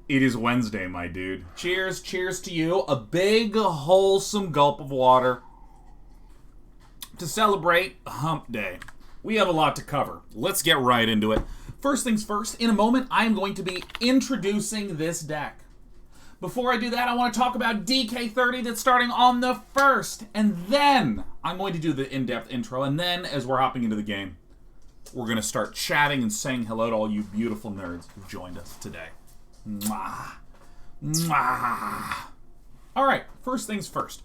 It is Wednesday, my dude. Cheers, cheers to you. A big, wholesome gulp of water to celebrate Hump Day. We have a lot to cover. Let's get right into it. First things first, in a moment, I am going to be introducing this deck. Before I do that, I want to talk about DK30 that's starting on the 1st. And then I'm going to do the in-depth intro. And then, as we're hopping into the game, we're going to start chatting and saying hello to all you beautiful nerds who've joined us today. Mwah. Mwah. All right, first things first.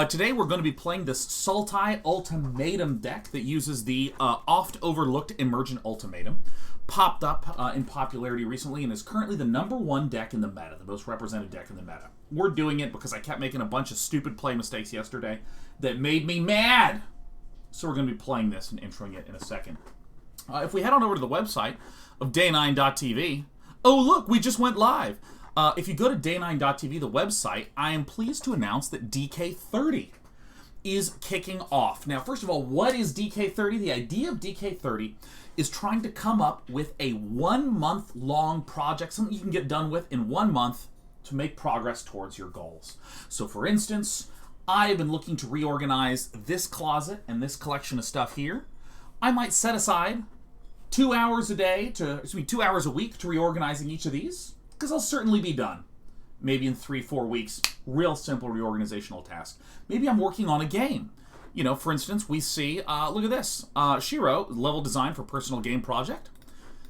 Today we're going to be playing this Sultai Ultimatum deck that uses the oft-overlooked Emergent Ultimatum. Popped up in popularity recently and is currently the #1 deck in the meta, the most represented deck in the meta. We're doing it because I kept making a bunch of stupid play mistakes yesterday that made me mad. So we're going to be playing this and introing it in a second. If we head on over to the website of day9.tv, oh look, we just went live. If you go to day9.tv, the website, I am pleased to announce that DK30 is kicking off. Now, first of all, what is DK30? The idea of DK30 is trying to come up with a 1-month-long project, something you can get done with in 1 month to make progress towards your goals. So, for instance, I have been looking to reorganize this closet and this collection of stuff here. I might set aside 2 hours a day 2 hours a week to reorganizing each of these, because I'll certainly be done. Maybe in 3-4 weeks. Real simple reorganizational task. Maybe I'm working on a game. You know, for instance, we see, look at this. Shiro, level design for personal game project.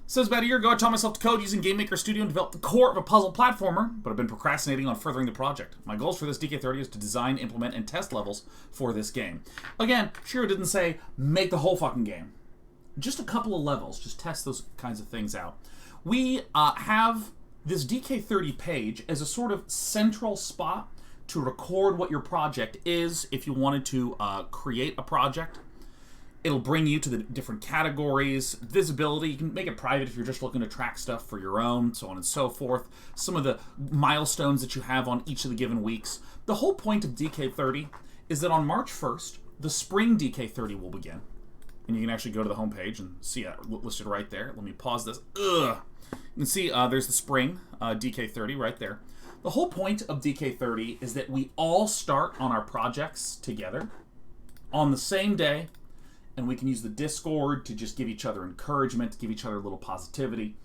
Says about a year ago, I taught myself to code using GameMaker Studio and develop the core of a puzzle platformer, but I've been procrastinating on furthering the project. My goals for this DK30 is to design, implement, and test levels for this game. Again, Shiro didn't say, make the whole fucking game. Just a couple of levels. Just test those kinds of things out. We have this DK30 page as a sort of central spot to record what your project is. If you wanted to create a project, it'll bring you to the different categories, visibility. You can make it private if you're just looking to track stuff for your own, so on and so forth. Some of the milestones that you have on each of the given weeks. The whole point of DK30 is that on March 1st, the spring DK30 will begin. And you can actually go to the homepage and see it listed right there. Let me pause this. Ugh. You can see there's the spring DK30 right there. The whole point of DK30 is that we all start on our projects together on the same day, and we can use the Discord to just give each other encouragement, to give each other a little positivity,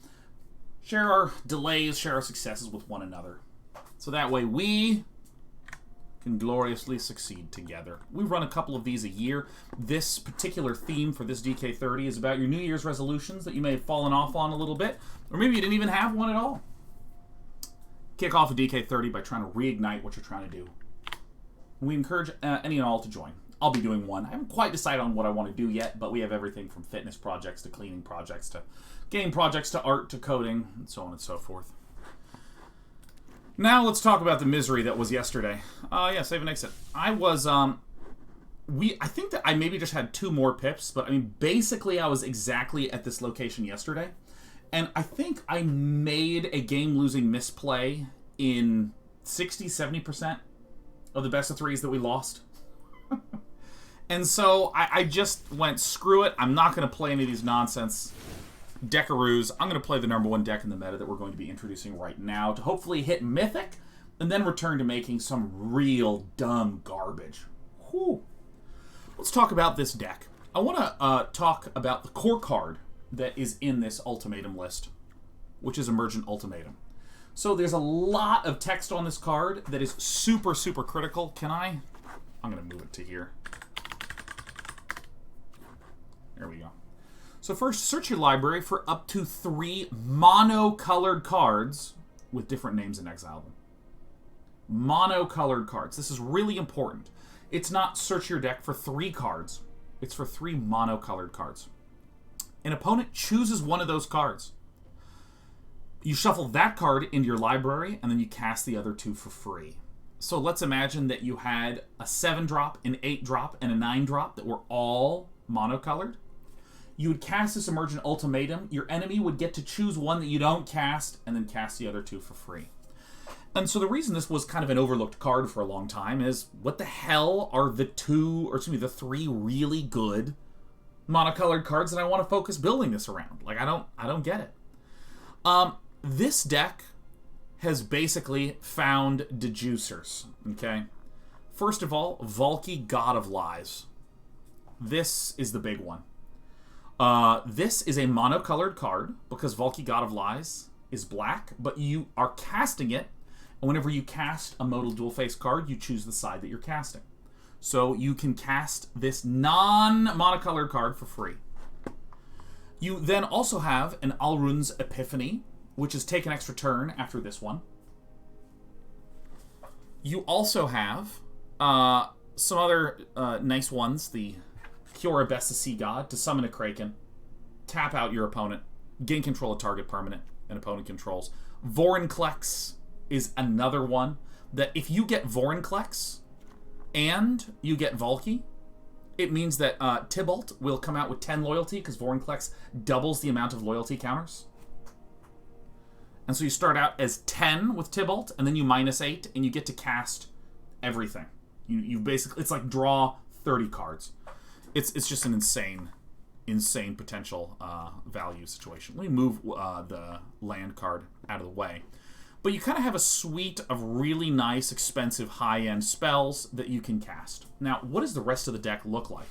share our delays, share our successes with one another. So that way we can gloriously succeed together. We run a couple of these a year. This particular theme for this DK30 is about your New Year's resolutions that you may have fallen off on a little bit, or maybe you didn't even have one at all. Kick off a DK30 by trying to reignite what you're trying to do. We encourage any and all to join. I'll be doing one. I haven't quite decided on what I want to do yet, but we have everything from fitness projects to cleaning projects to game projects to art to coding and so on and so forth. Now let's talk about the misery that was yesterday. Save and exit. I was, I think that I maybe just had 2 more pips, but I mean, basically I was exactly at this location yesterday. And I think I made a game-losing misplay in 60-70% of the best of 3s that we lost. And so I just went, screw it. I'm not going to play any of these nonsense deckaroos. I'm going to play the #1 deck in the meta that we're going to be introducing right now to hopefully hit Mythic and then return to making some real dumb garbage. Whew. Let's talk about this deck. I want to talk about the core card that is in this Ultimatum list, which is Emergent Ultimatum. So there's a lot of text on this card that is super, super critical. I'm going to move it to here. There we go. So first, search your library for up to 3 mono-colored cards with different names and exile them. Mono-colored cards. This is really important. It's not search your deck for 3 cards. It's for 3 mono-colored cards. An opponent chooses one of those cards. You shuffle that card into your library, and then you cast the other 2 for free. So let's imagine that you had a 7-drop, an 8-drop, and a 9-drop that were all monocolored. You would cast this Emergent Ultimatum. Your enemy would get to choose one that you don't cast, and then cast the other 2 for free. And so the reason this was kind of an overlooked card for a long time is, what the hell are the 3 really good monocolored cards that I want to focus building this around? Like, I don't get it. This deck has basically found dejuicers, okay? First of all, Valki, God of Lies. This is the big one. This is a monocolored card, because Valki, God of Lies is black, but you are casting it, and whenever you cast a modal dual-face card, you choose the side that you're casting. So you can cast this non-monocolored card for free. You then also have an Alrund's Epiphany, which is take an extra turn after this one. You also have some other nice ones. The Kiora Best of Sea God to summon a Kraken, tap out your opponent, gain control of target permanent an opponent controls. Vorinclex is another one that if you get Vorinclex and you get Valki, it means that Tibalt will come out with 10 loyalty because Vorinclex doubles the amount of loyalty counters. And so you start out as 10 with Tibalt, and then you -8, and you get to cast everything. You basically, it's like draw 30 cards. It's just an insane potential value situation. Let me move the land card out of the way. But you kind of have a suite of really nice, expensive, high-end spells that you can cast. Now, what does the rest of the deck look like?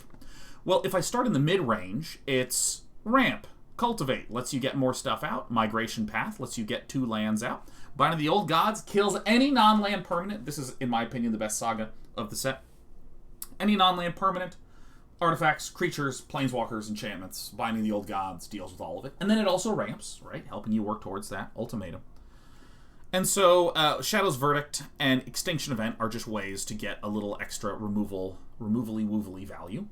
Well, if I start in the mid-range, it's Ramp. Cultivate lets you get more stuff out. Migration Path lets you get 2 lands out. Bind of the Old Gods kills any non-land permanent. This is, in my opinion, the best saga of the set. Any non-land permanent, artifacts, creatures, planeswalkers, enchantments. Binding the Old Gods deals with all of it. And then it also ramps, right? Helping you work towards that ultimatum. And so, Shadow's Verdict and Extinction Event are just ways to get a little extra removally-woovily value.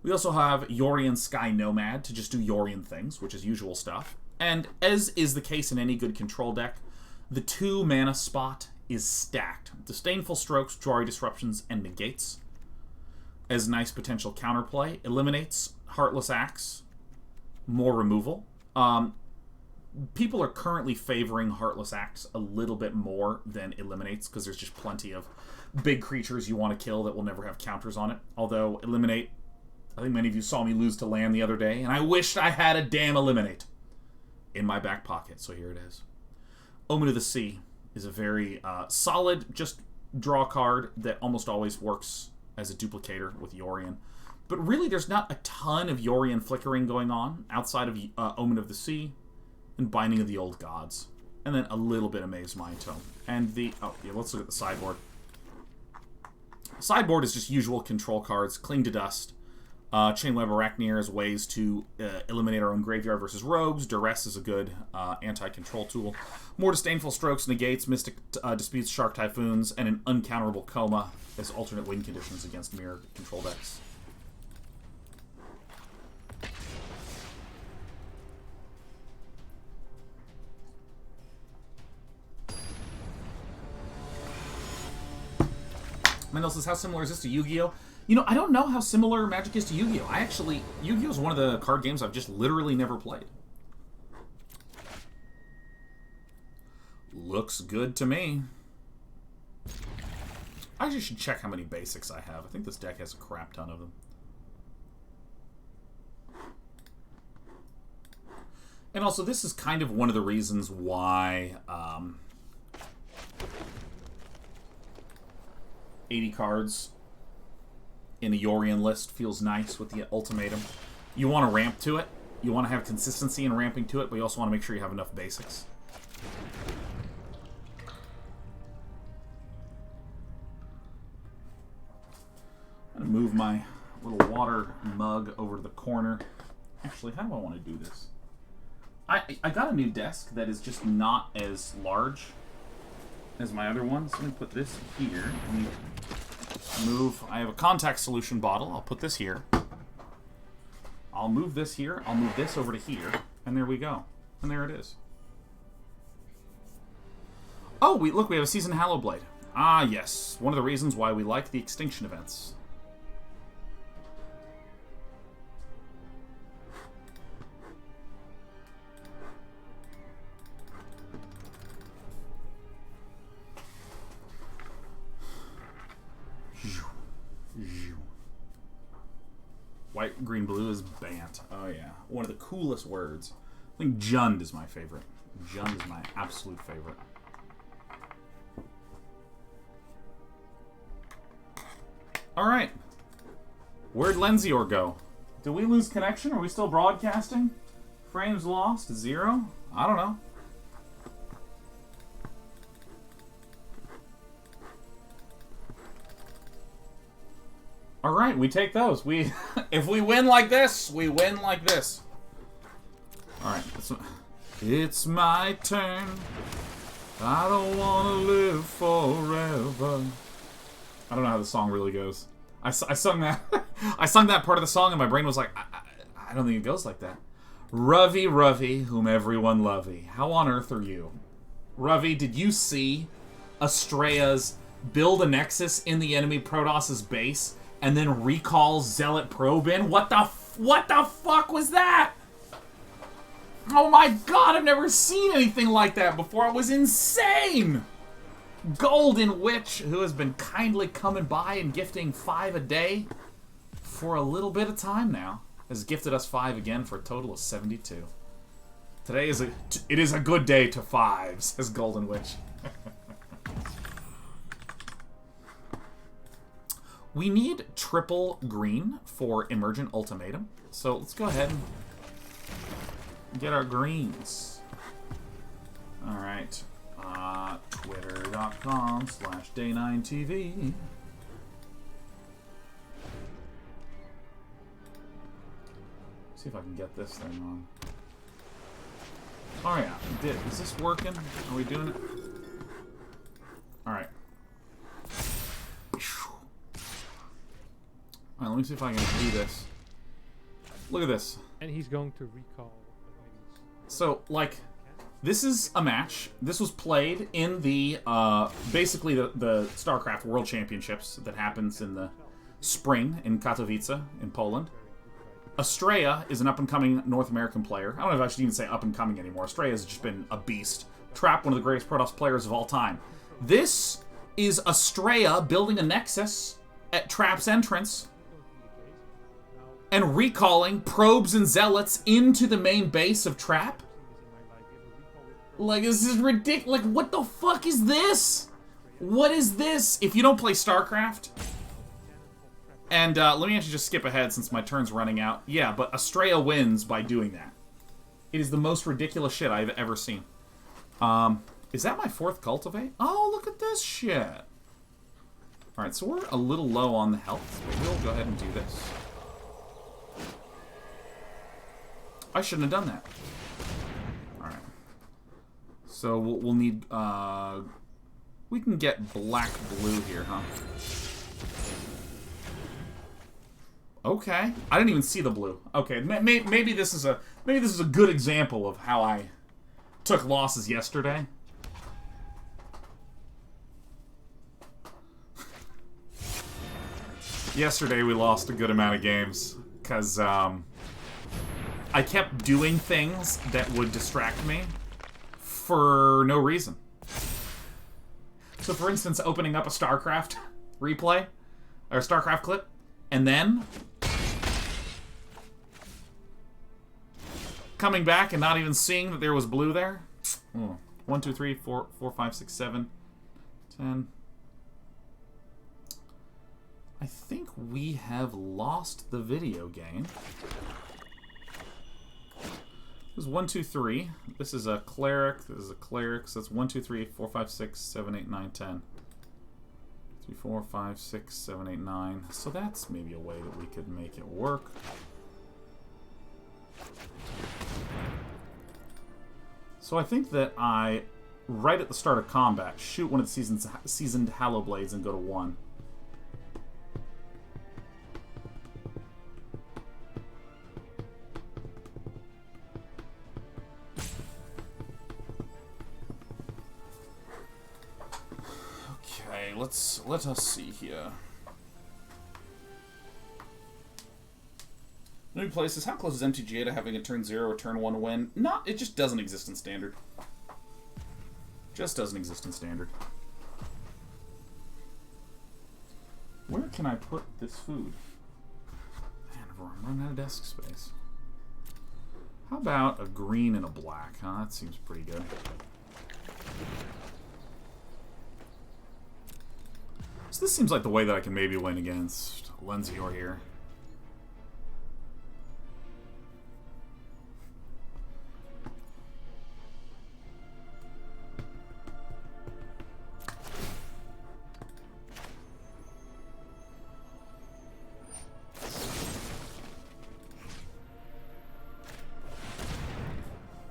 We also have Yorion Sky Nomad to just do Yorion things, which is usual stuff. And as is the case in any good control deck, the 2 mana spot is stacked. Disdainful Strokes, Jwari Disruptions, and Negates as nice potential counterplay. Eliminates Heartless Acts, more removal. People are currently favoring Heartless Acts a little bit more than Eliminates because there's just plenty of big creatures you want to kill that will never have counters on it. Although Eliminate, I think many of you saw me lose to land the other day, and I wished I had a damn Eliminate in my back pocket, so here it is. Omen of the Sea is a very solid, just draw card that almost always works as a duplicator with Yorion. But really, there's not a ton of Yorion flickering going on outside of Omen of the Sea and Binding of the Old Gods. And then a little bit of Mazemind Tome. And the... oh, yeah, let's look at the sideboard. Sideboard is just usual control cards. Cling to Dust. Chainweb Arachneer as ways to eliminate our own graveyard versus rogues. Duress is a good anti-control tool. More Disdainful Strokes, Negates, Mystic Disputes, Shark Typhoons, and an Uncounterable Coma as alternate win conditions against mirror control decks. Mendel says, how similar is this to Yu-Gi-Oh? You know, I don't know how similar Magic is to Yu-Gi-Oh! Yu-Gi-Oh! Is one of the card games I've just literally never played. Looks good to me. I actually should check how many basics I have. I think this deck has a crap ton of them. And also, this is kind of one of the reasons why 80 cards in a Yorion list feels nice with the ultimatum. You want to ramp to it. You want to have consistency in ramping to it, but you also want to make sure you have enough basics. I'm going to move my little water mug over to the corner. Actually, how do I want to do this? I got a new desk that is just not as large as my other one. So let me put this here. Let me move. I have a contact solution bottle. I'll put this here. I'll move this here. I'll move this over to here. And there we go. And there it is. Oh, look, we have a Season Hallowblade. Ah, yes. One of the reasons why we like the extinction events. White, green, blue is Bant. Oh, yeah. One of the coolest words. I think Jund is my favorite. Jund is my absolute favorite. Alright. Where'd Lenzior go? Did we lose connection? Are we still broadcasting? Frames lost? 0? I don't know. Alright, we take those. If we win like this, we win like this. Alright, it's my turn. I don't want to live forever. I don't know how the song really goes. I sung that. I sung that part of the song, and my brain was like, I don't think it goes like that. Ravi, Ravi, whom everyone lovey. How on earth are you? Ravi, did you see Astrea's build a Nexus in the enemy Protos's base and then recall Zealot Probe in? What the fuck was that? Oh my god, I've never seen anything like that before. It was insane! Golden Witch, who has been kindly coming by and gifting 5 a day for a little bit of time now, has gifted us 5 again for a total of 72. Today is it is a good day to 5, says Golden Witch. We need triple green for Emergent Ultimatum, so let's go ahead and get our greens. Alright. Twitter.com/Day9TV. See if I can get this thing on. Oh yeah, we did. Is this working? Are we doing it? Alright. Alright, let me see if I can do this. Look at this. And he's going to recall. So, like, this is a match. This was played in the, basically the StarCraft World Championships that happens in the spring in Katowice in Poland. Astrea is an up-and-coming North American player. I don't know if I should even say up-and-coming anymore. Astrea has just been a beast. Trap, one of the greatest Protoss players of all time. This is Astrea building a Nexus at Trap's entrance and recalling probes and zealots into the main base of Trap. Like, this is ridiculous. Like, what the fuck is this? What is this? If you don't play StarCraft... And let me actually just skip ahead since my turn's running out. Yeah, but Astrea wins by doing that. It is the most ridiculous shit I've ever seen. Is that my 4th Cultivate? Oh, look at this shit. Alright, so we're a little low on the health. But we'll go ahead and do this. I shouldn't have done that. Alright. So we'll need... we can get black-blue here, huh? Okay, I didn't even see the blue. Okay, maybe this is a good example of how I took losses yesterday. Yesterday we lost a good amount of games because I kept doing things that would distract me for no reason. So, for instance, opening up a StarCraft replay or StarCraft clip, and then coming back and not even seeing that there was blue there. 1, 2, 3, 4, 5, 6, 7, 10. I think we have lost the video game. This is 1, 2, 3. This is a cleric. This is a cleric. So that's 1, 2, 3, 4, 5, 6, 7, 8, 9, 10. 3, 4, 5, 6, 7, 8, 9. So that's maybe a way that we could make it work. So I think that I, right at the start of combat, shoot one of the seasoned Hallow Blades and go to 1. Okay, let us see here. New places. How close is MTG to having a turn 0 or turn 1 win? Not. It just doesn't exist in Standard. Just doesn't exist in Standard. Where can I put this food? Man, I'm running out of desk space. How about a green and a black, huh? That seems pretty good. So So this seems like the way that I can maybe win against Lenzior here.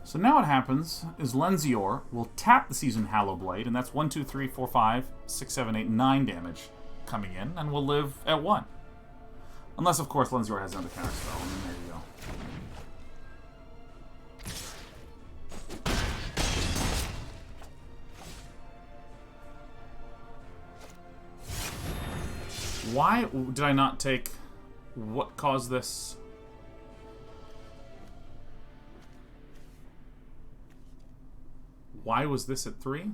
So now what happens is Lenzior will tap the Seasoned Hallowblade, and that's 1, 2, 3, 4, 5, 6, 7, 8, 9 damage coming in, and we'll live at 1. Unless, of course, Lenzior has another counterspell, and then there you go. Why did I not take... What caused this? Why was this at 3?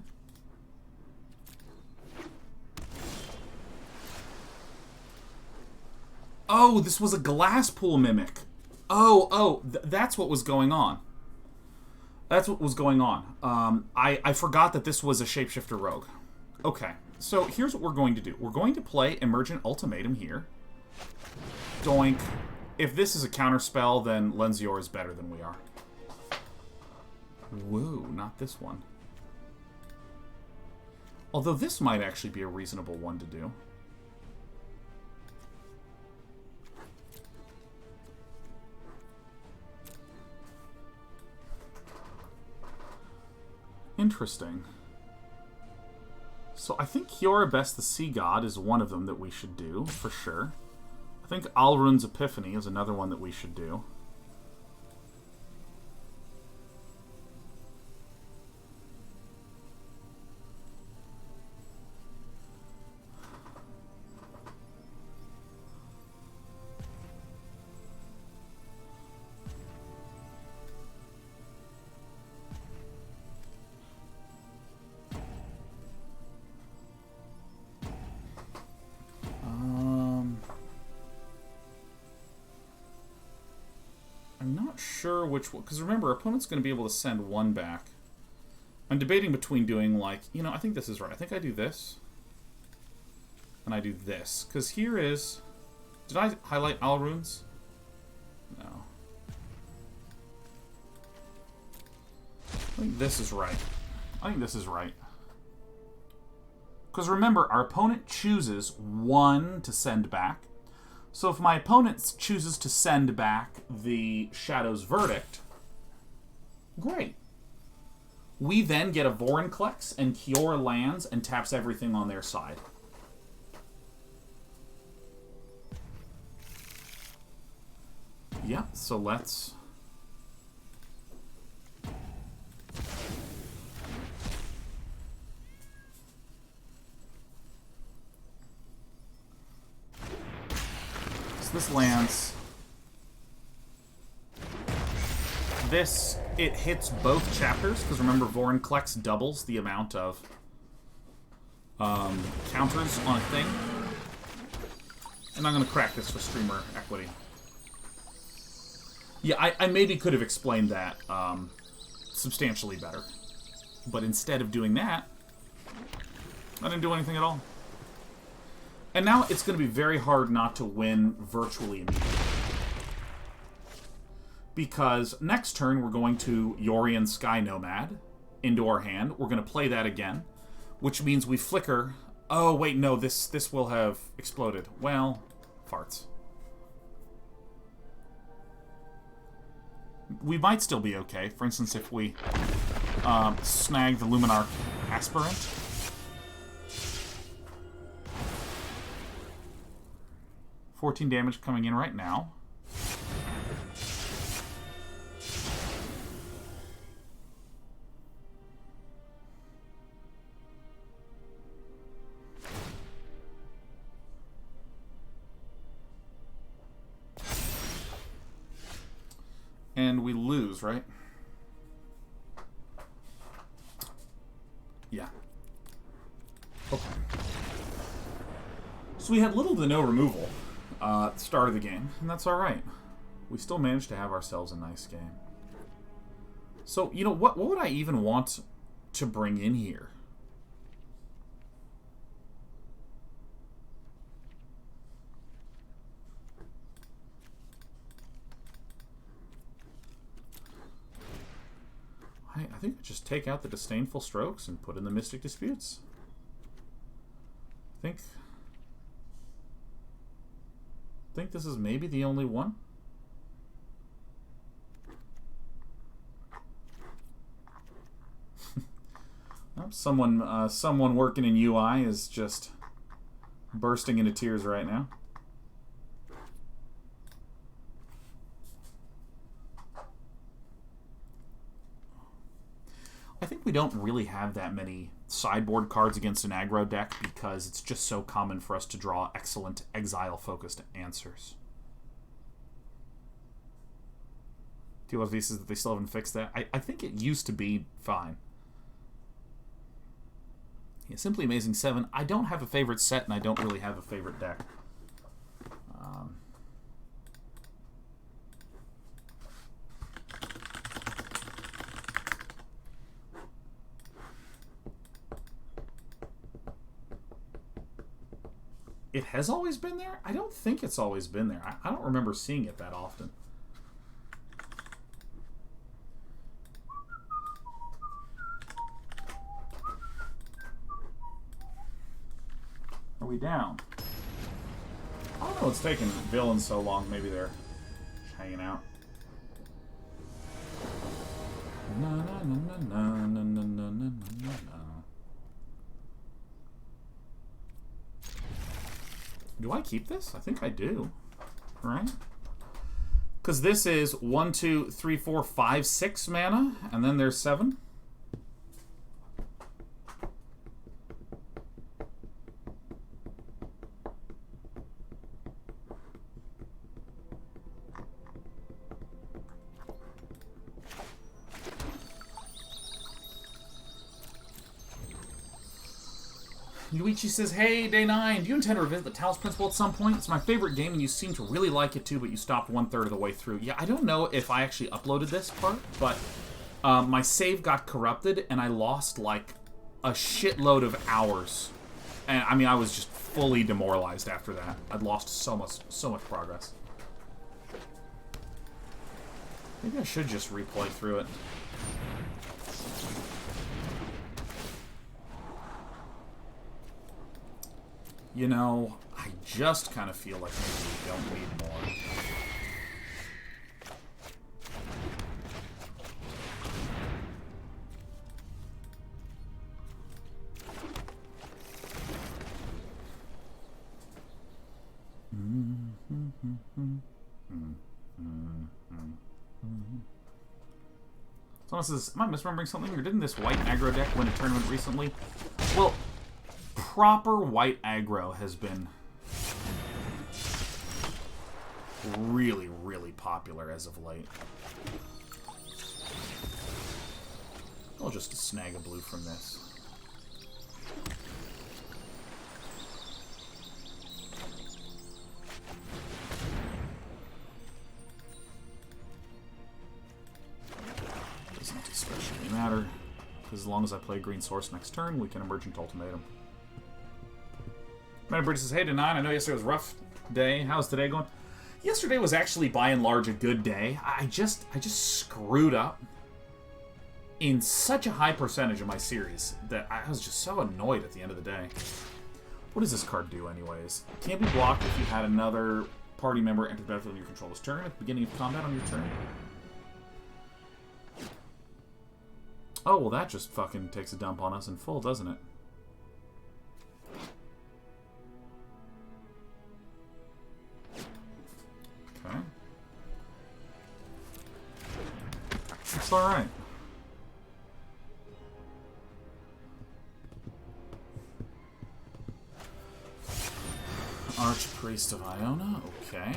Oh, this was a Glasspool Mimic. That's what was going on. That's what was going on. I forgot that this was a Shapeshifter Rogue. Okay, so here's what we're going to do. We're going to play Emergent Ultimatum here. Doink. If this is a counterspell, then Lenzior is better than we are. Whoa, not this one. Although this might actually be a reasonable one to do. Interesting. So I think Kiora Best the Sea God is one of them that we should do, for sure. I think Alrund's Epiphany is another one that we should do. Sure which one, because remember, our opponent's going to be able to send one back. I'm debating between doing, like, you know, I think this is right. I think I do this, and I do this, because here is... Did I highlight Alrund's? No. I think this is right. I think this is right. Because remember, our opponent chooses one to send back. So if my opponent chooses to send back the Shadow's Verdict, great. We then get a Vorinclex, and Kiora lands and taps everything on their side. Yeah, so let's... This lands. This, it hits both chapters, because remember, Vorinclex doubles the amount of counters on a thing. And I'm going to crack this for streamer equity. Yeah, I maybe could have explained that substantially better. But instead of doing that, I didn't do anything at all. And now it's going to be very hard not to win virtually immediately. Because next turn we're going to Yorion Sky Nomad into our hand. We're going to play that again, which means we flicker. Oh, wait, no, this will have exploded. Well, farts. We might still be okay. For instance, if we snag the Luminarch Aspirant. $14 damage coming in right now. And we lose, right? Yeah. Okay. So we had little to no removal at the start of the game, and that's alright. We still managed to have ourselves a nice game. So, you know, what would I even want to bring in here? think I just take out the Disdainful Strokes and put in the Mystic Disputes. I think this is maybe the only one. Someone working in UI is just bursting into tears right now. I think we don't really have that many sideboard cards against an aggro deck because it's just so common for us to draw excellent exile-focused answers. Do you love these that they still haven't fixed that? I think it used to be fine. Yeah, Simply Amazing 7. I don't have a favorite set, and I don't really have a favorite deck. It has always been there? I don't think it's always been there. I don't remember seeing it that often. Are we down? I don't know what's taking villains so long. Maybe they're hanging out. Na, na, na, na, na, na, na, na, na. Do I keep this? I think I do. Right? Because this is 1, 2, 3, 4, 5, 6 mana, and then there's 7. Yuichi says, hey, day 9, do you intend to revisit the Talos Principle at some point? It's my favorite game, and you seem to really like it too, but you stopped 1/3 of the way through. Yeah, I don't know if I actually uploaded this part, but my save got corrupted, and I lost, like, a shitload of hours. And, I mean, I was just fully demoralized after that. I'd lost so much progress. Maybe I should just replay through it. You know, I just kind of feel like maybe we don't need more. Someone says, am I misremembering something? Or didn't this white aggro deck win a tournament recently? Well, proper white aggro has been really, really popular as of late. I'll just snag a blue from this. Doesn't especially matter, because as long as I play green source next turn, we can Emergent Ultimatum. Remember, says, hey, to 9, I know yesterday was a rough day. How's today going? Yesterday was actually, by and large, a good day. I just screwed up in such a high percentage of my series that I was just so annoyed at the end of the day. What does this card do, anyways? It can't be blocked if you had another party member enter the battlefield on your controller's turn at the beginning of combat on your turn. Oh, well, that just fucking takes a dump on us in full, doesn't it? Okay. It's alright. Archpriest of Iona, okay.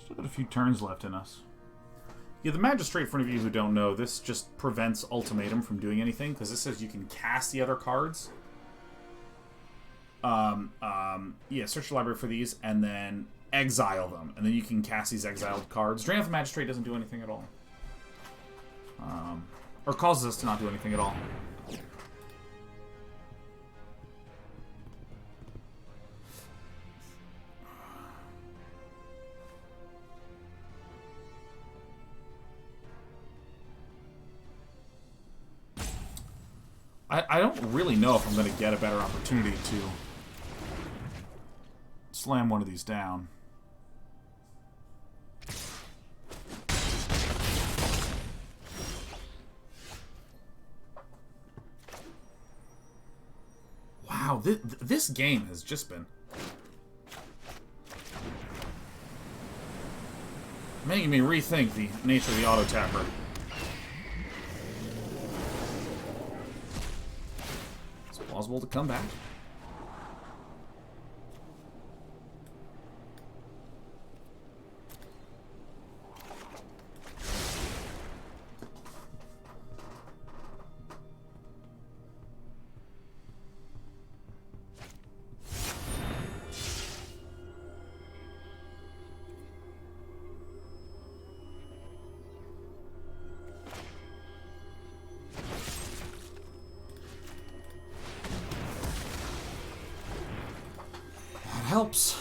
Still got a few turns left in us. Yeah, the Magistrate, for any of you who don't know, this just prevents Ultimatum from doing anything, because this says you can cast the other cards. Yeah, search your library for these, and then exile them. And then you can cast these exiled cards. Drain of the Magistrate doesn't do anything at all. Or causes us to not do anything at all. I don't really know if I'm going to get a better opportunity to slam one of these down. Wow, this game has just been making me rethink the nature of the auto-tapper. It's plausible to come back. Helps.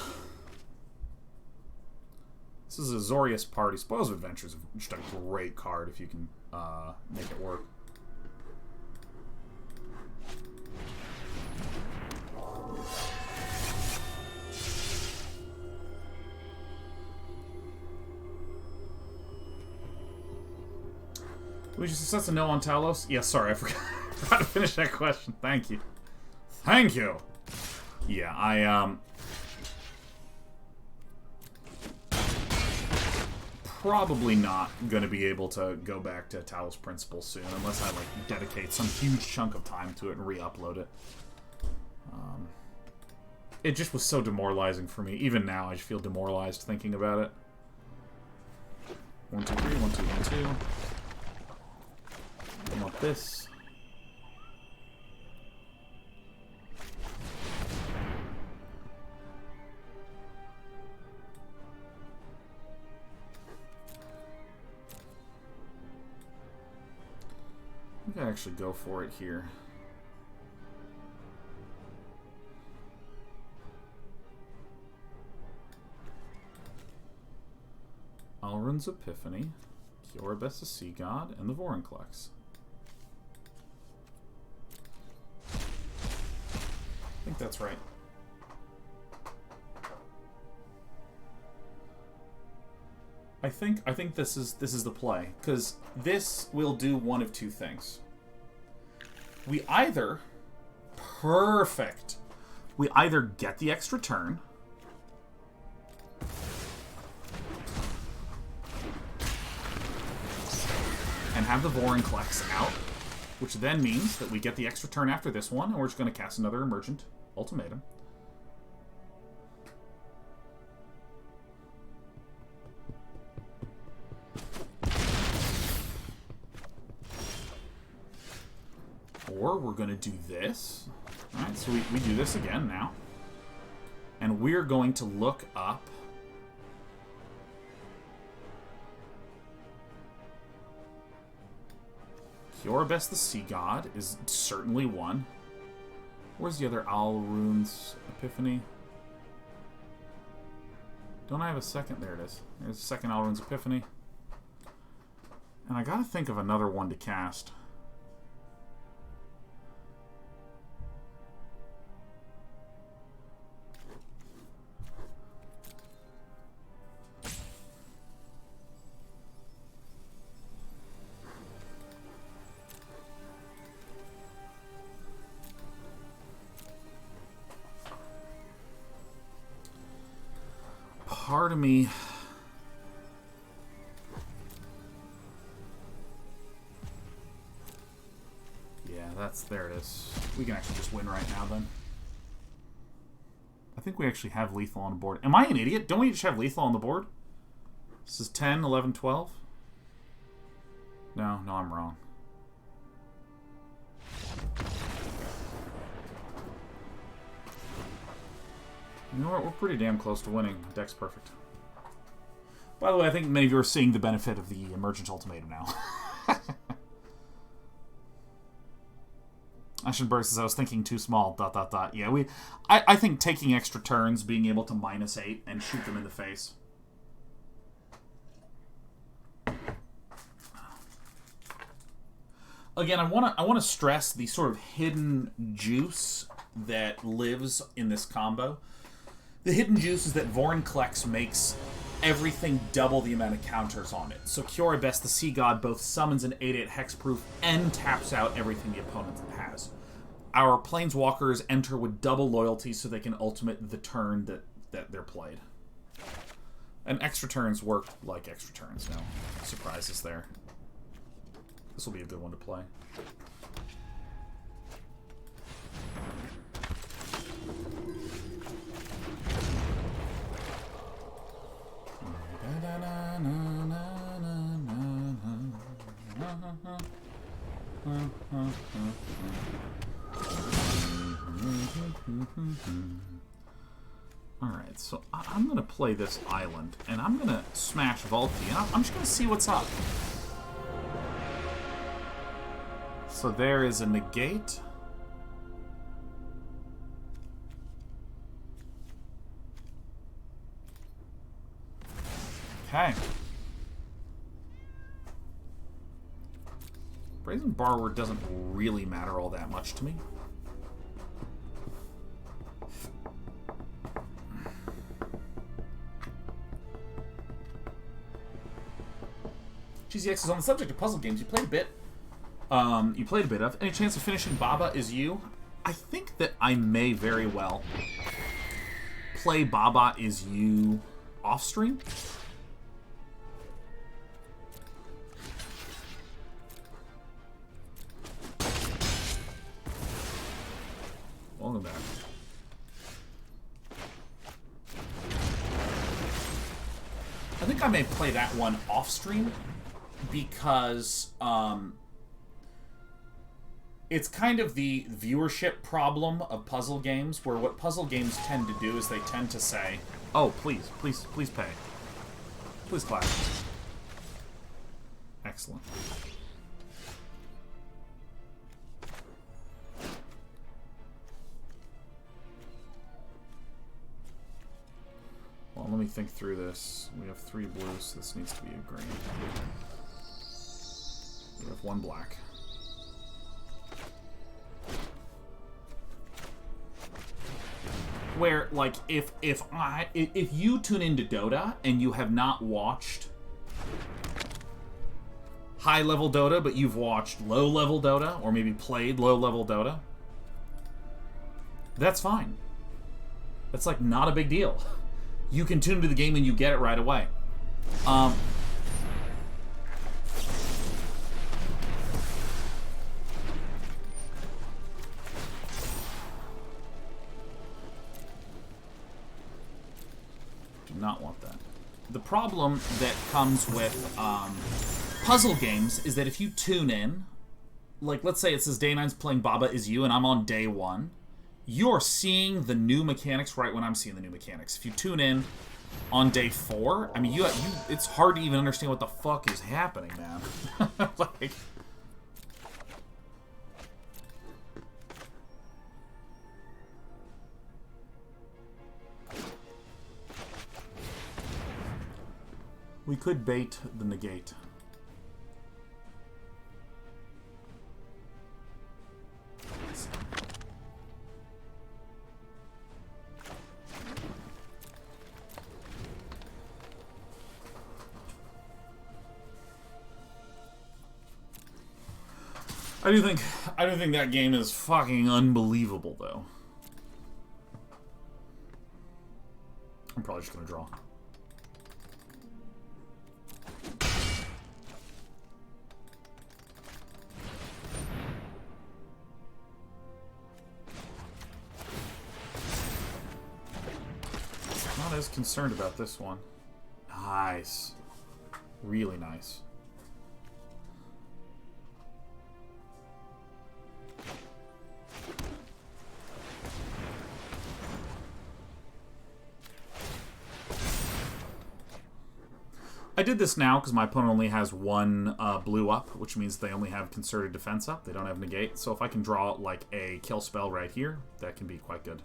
This is Azorius Party. Spoils of Adventures is just a great card if you can make it work. We just assess a no on Talos? Yeah, sorry, I forgot to finish that question. Thank you. Thank you! Yeah, probably not going to be able to go back to Talos Principle soon, unless I, like, dedicate some huge chunk of time to it and re-upload it. It just was so demoralizing for me. Even now, I just feel demoralized thinking about it. 1, 2, 3, 1, 2, 1, 2. I want this. I think I actually go for it here. Alrund's Epiphany, Kiora Best of Sea God, and the Vorinclex. I think that's right. I think this is the play, because this will do one of two things. We either get the extra turn, and have the Vorinclex out, which then means that we get the extra turn after this one, and we're just going to cast another Emergent Ultimatum. Or we're going to do this. Alright, so we do this again now. And we're going to look up Kiora Best the Sea God is certainly one. Where's the other Alrund's Epiphany? Don't I have a second? There it is. There's a second Alrund's Epiphany. And I gotta think of another one to cast. Part of me there it is. We can actually just win right now then. I think we actually have lethal on the board. Am I an idiot? Don't we just have lethal on the board? This is 10, 11, 12? No, I'm wrong. You know what? We're pretty damn close to winning. Deck's perfect. By the way, I think many of you are seeing the benefit of the Emergent Ultimatum now. Ashenberg says, I was thinking too small, ... Yeah, I think taking extra turns, being able to -8 and shoot them in the face. Again, I want to stress the sort of hidden juice that lives in this combo. The hidden juice is that Vorinclex makes everything double the amount of counters on it. So Kiora Best, the Sea God, both summons an 8/8 hexproof and taps out everything the opponent has. Our Planeswalkers enter with double loyalty so they can ultimate the turn that they're played. And extra turns work like extra turns. No surprises there. This will be a good one to play. Alright, so I'm going to play this island, and I'm going to smash Valki, and I'm just going to see what's up. So there is a negate. Okay. Brazen Borrower doesn't really matter all that much to me. GZX is on the subject of puzzle games. You played a bit. Of. Any chance of finishing Baba Is You? I think that I may very well play Baba Is You off stream. Welcome back. I think I may play that one off stream because it's kind of the viewership problem of puzzle games, where what puzzle games tend to do is they tend to say, oh, please pay. Please clap. Excellent. Well, let me think through this. We have 3 blues, so this needs to be a green. We have 1 black. Where, like, if you tune into Dota and you have not watched high-level Dota, but you've watched low-level Dota, or maybe played low-level Dota, that's fine. That's, like, not a big deal. You can tune into the game and you get it right away. Not want that. The problem that comes with puzzle games is that if you tune in, like let's say it says day 9's playing Baba Is You and I'm on day 1, you're seeing the new mechanics right when I'm seeing the new mechanics. If you tune in on day 4, I mean, it's hard to even understand what the fuck is happening, man. Like, we could bait the negate. I do think that game is fucking unbelievable, though. I'm probably just gonna draw. Not as concerned about this one. Nice. Really nice. I did this now because my opponent only has one blue up, which means they only have Concerted Defense up. They don't have Negate. So if I can draw like a kill spell right here, that can be quite good.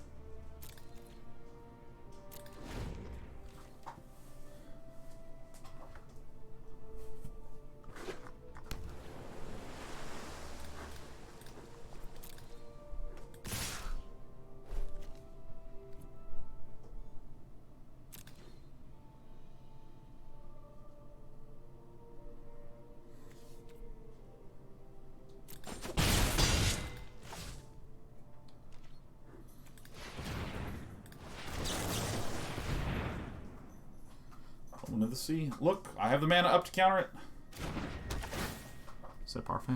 Omen of the Sea. Look, I have the mana up to counter it. C'est parfait.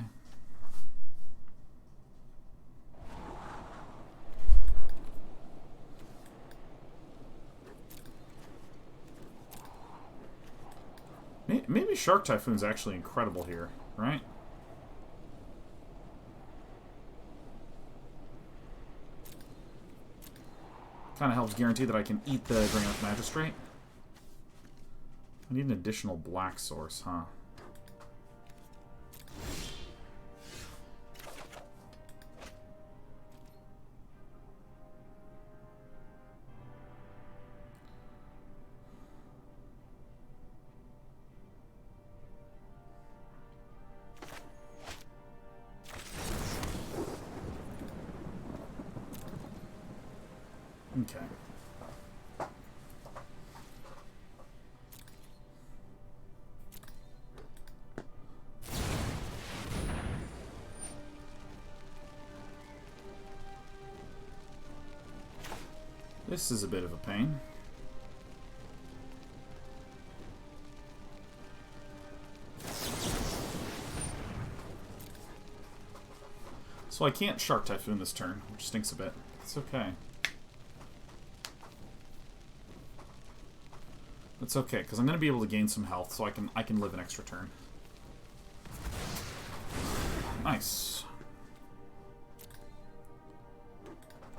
Maybe Shark Typhoon's actually incredible here, right? Kind of helps guarantee that I can eat the Granite Magistrate. I need an additional black source, huh? Okay. This is a bit of a pain. So I can't Shark Typhoon this turn, which stinks a bit. It's okay. It's okay, because I'm going to be able to gain some health, so I can live an extra turn. Nice.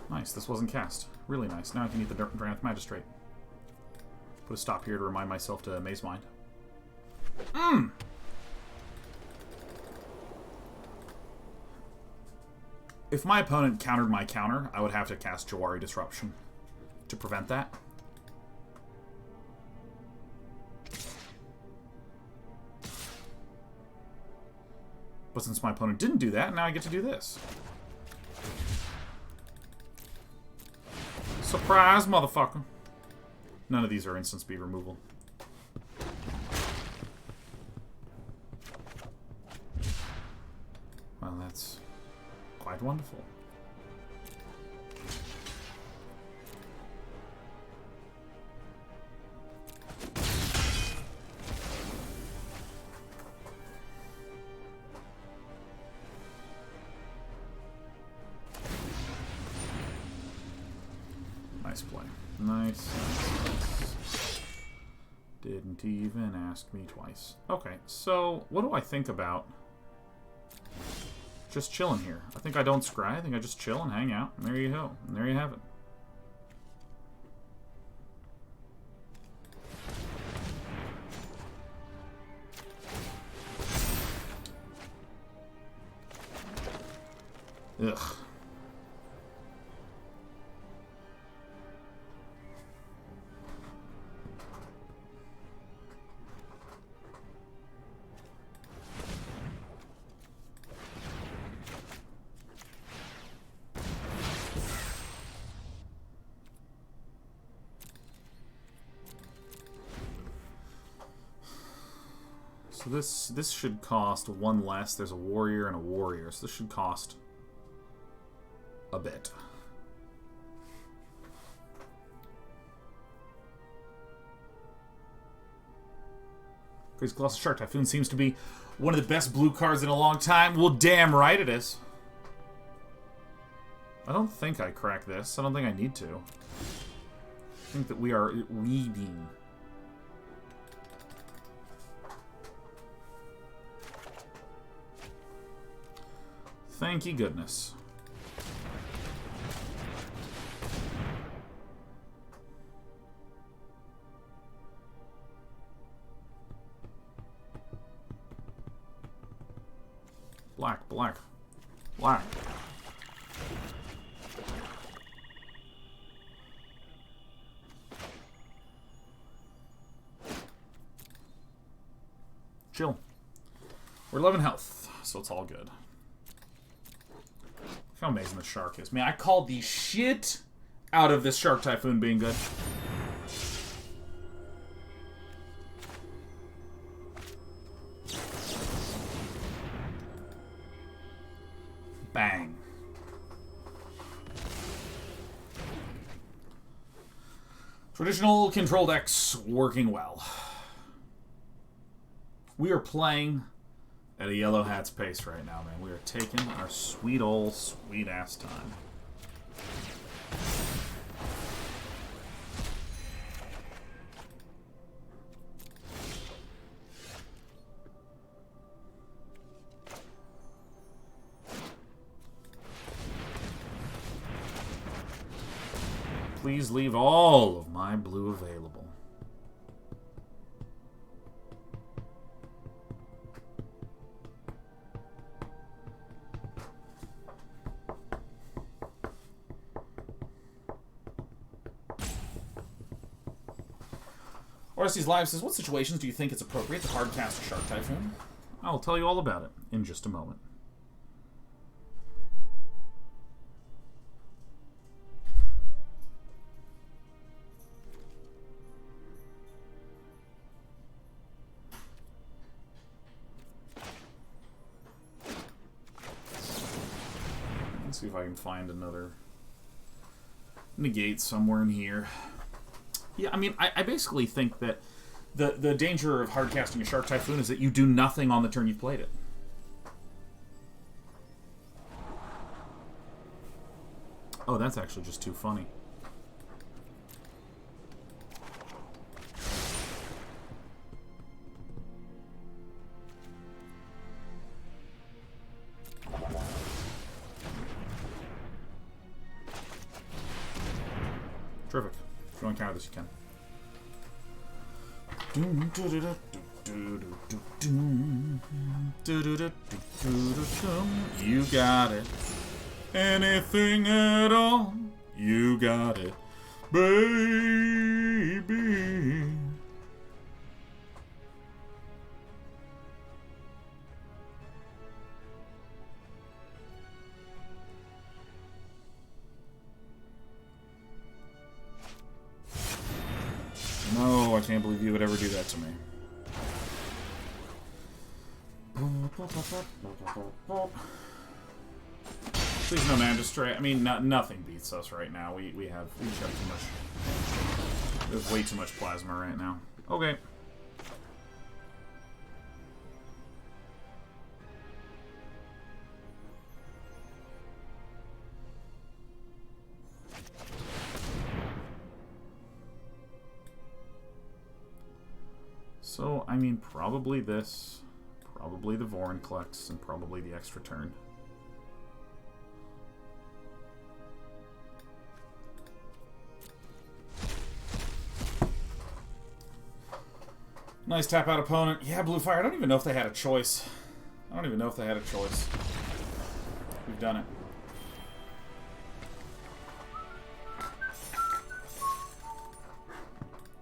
Nice, this wasn't cast. Really nice. Now I can eat the Granite Magistrate. Put a stop here to remind myself to Mazemind. If my opponent countered my counter, I would have to cast Jwari Disruption to prevent that. But since my opponent didn't do that, now I get to do this. Surprise, motherfucker. None of these are instant speed removal. Well, that's quite wonderful. Nice play. Nice. Didn't even ask me twice. Okay, so what do I think about just chilling here? I think I don't scry. I think I just chill and hang out. And there you go. And there you have it. Ugh. So this should cost one less. There's a warrior and a warrior, so this should cost a bit. Crazy Colossal Shark Typhoon seems to be one of the best blue cards in a long time. Well, damn right it is. I don't think I crack this. I don't think I need to. I think that we are leading. Thank you, goodness. Black, black, black. Chill. We're 11 health, so it's all good. Look how amazing the shark is. Man, I called the shit out of this Shark Typhoon being good. Bang. Traditional control decks working well. We are playing at a yellow hat's pace right now, man. We are taking our sweet old sweet ass time. Please leave all of my blue available. Oresti's Live says, what situations do you think it's appropriate to hardcast a Shark Typhoon? I'll tell you all about it in just a moment. Let's see if I can find another negate somewhere in here. Yeah, I mean, I basically think that the danger of hardcasting a Shark Typhoon is that you do nothing on the turn you've played it. Oh, that's actually just too funny. Terrific. If you want to counter this, you can. You got it. Anything at all. You got it. Baby. No, I can't believe you would ever do that to me. Please no Mandastray. I mean, nothing beats us right now. We have too much. There's way too much plasma right now. Okay. So, I mean, probably this, probably the Vorinclex, and probably the extra turn. Nice tap out opponent. Yeah, Blue Fire. I don't even know if they had a choice. I don't even know if they had a choice. We've done it.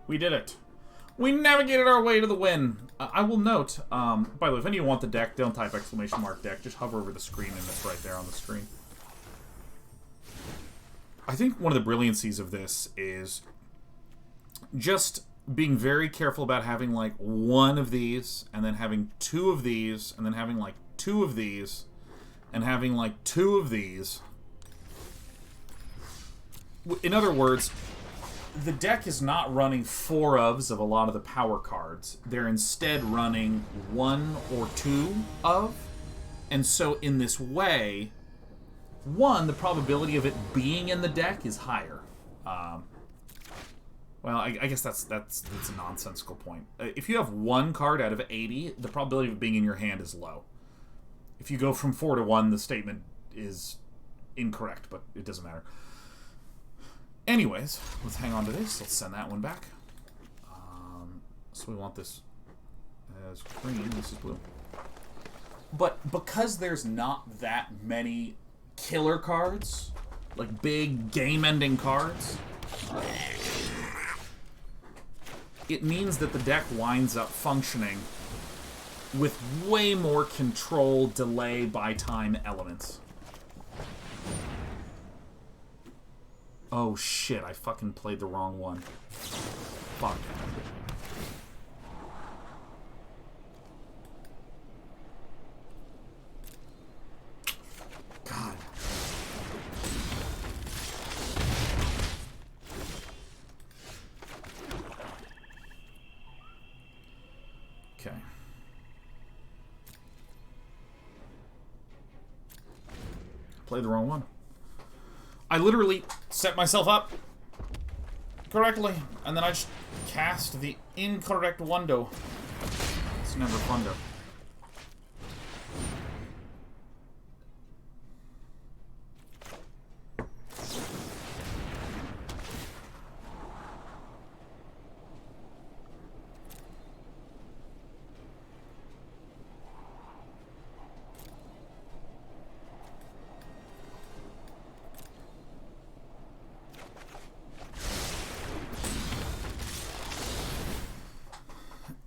We did it. We navigated our way to the win. I will note, by the way, if any of you want the deck, don't type !deck. Just hover over the screen and it's right there on the screen. I think one of the brilliancies of this is just being very careful about having like one of these, and then having two of these, and then having like two of these, and having like two of these. In other words, the deck is not running 4 ofs of a lot of the power cards. They're instead running 1 or 2 of. And so in this way, one, the probability of it being in the deck is higher. Well, I guess that's a nonsensical point. If you have 1 card out of 80, the probability of it being in your hand is low. If you go from 4 to 1, the statement is incorrect, but it doesn't matter. Anyways, let's hang on to this. Let's send that one back. So we want this as green. This is blue. But because there's not that many killer cards, like big game-ending cards, it means that the deck winds up functioning with way more control, delay, buy time elements. Oh shit, I fucking played the wrong one. Fuck. God. Okay. Played the wrong one. I literally set myself up correctly, and then I just cast the incorrect window. It's never fun though.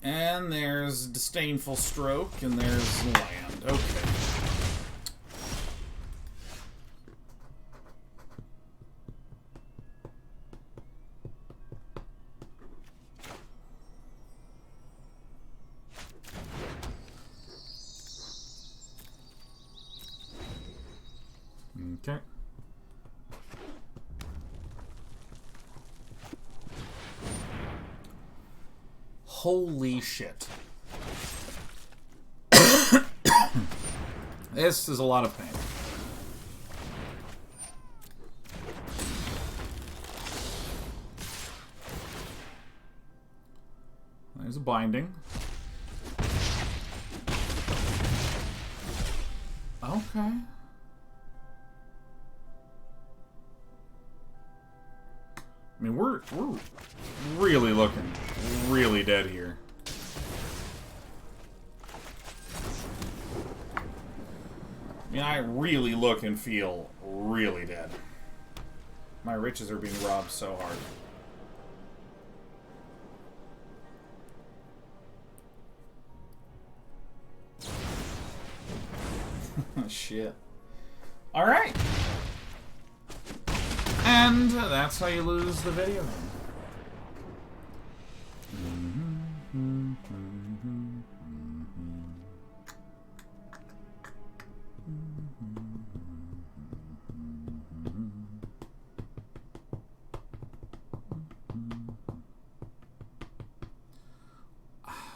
And there's Disdainful Stroke, and there's land. Okay. Okay. Holy shit. This is a lot of pain. There's a binding. Okay. I mean, we're really looking really dead here. I mean, I really look and feel really dead. My riches are being robbed so hard. Shit. Alright. And that's how you lose the video.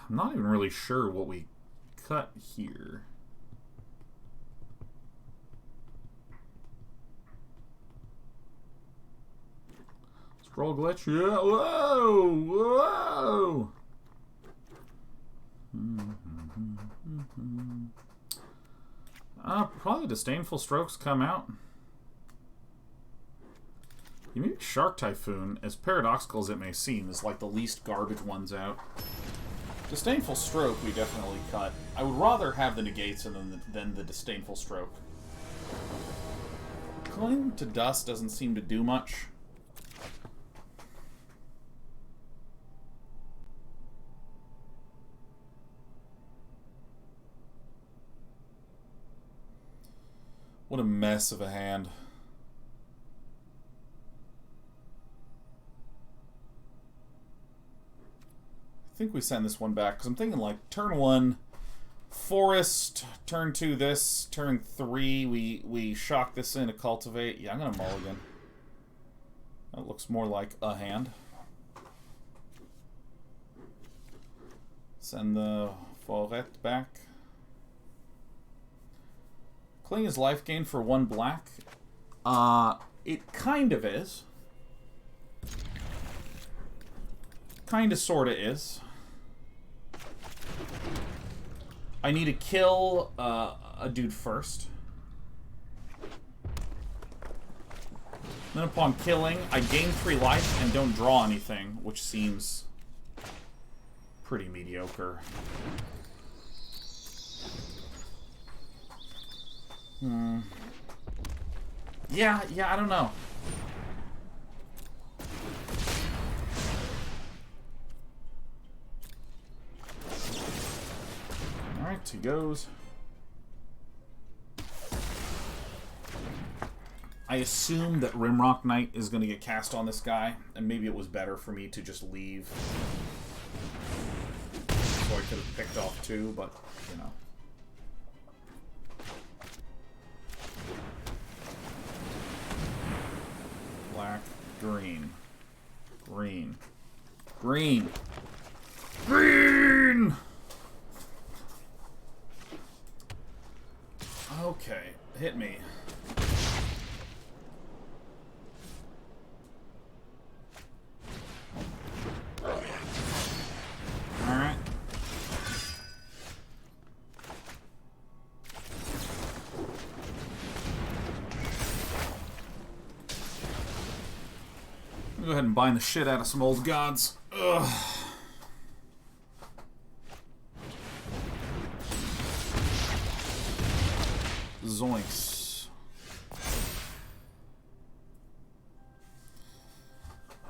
I'm not even really sure what we cut here. Scroll glitch. Yeah. Whoa. Whoa. Probably Disdainful Strokes come out. You maybe Shark Typhoon, as paradoxical as it may seem, is like the least garbage ones out. Disdainful Stroke we definitely cut. I would rather have the negates than the Disdainful Stroke. Cling to Dust doesn't seem to do much. What a mess of a hand. I think we send this one back, because I'm thinking like turn 1, Forest, turn 2 this, turn 3 we shock this into Cultivate. Yeah, I'm going to mulligan. That looks more like a hand. Send the Forest back. Cling is life gain for 1 black. It kind of is. Kinda sorta is. I need to kill a dude first. Then upon killing, I gain 3 life and don't draw anything, which seems pretty mediocre. Yeah, I don't know. Alright, he goes. I assume that Rimrock Knight is going to get cast on this guy, and maybe it was better for me to just leave. So I could have picked off two, but, you know. Black, green. Green. Green! Green! Okay, hit me. Alright. Go ahead and bind the shit out of some old gods. Ugh. Zoinks.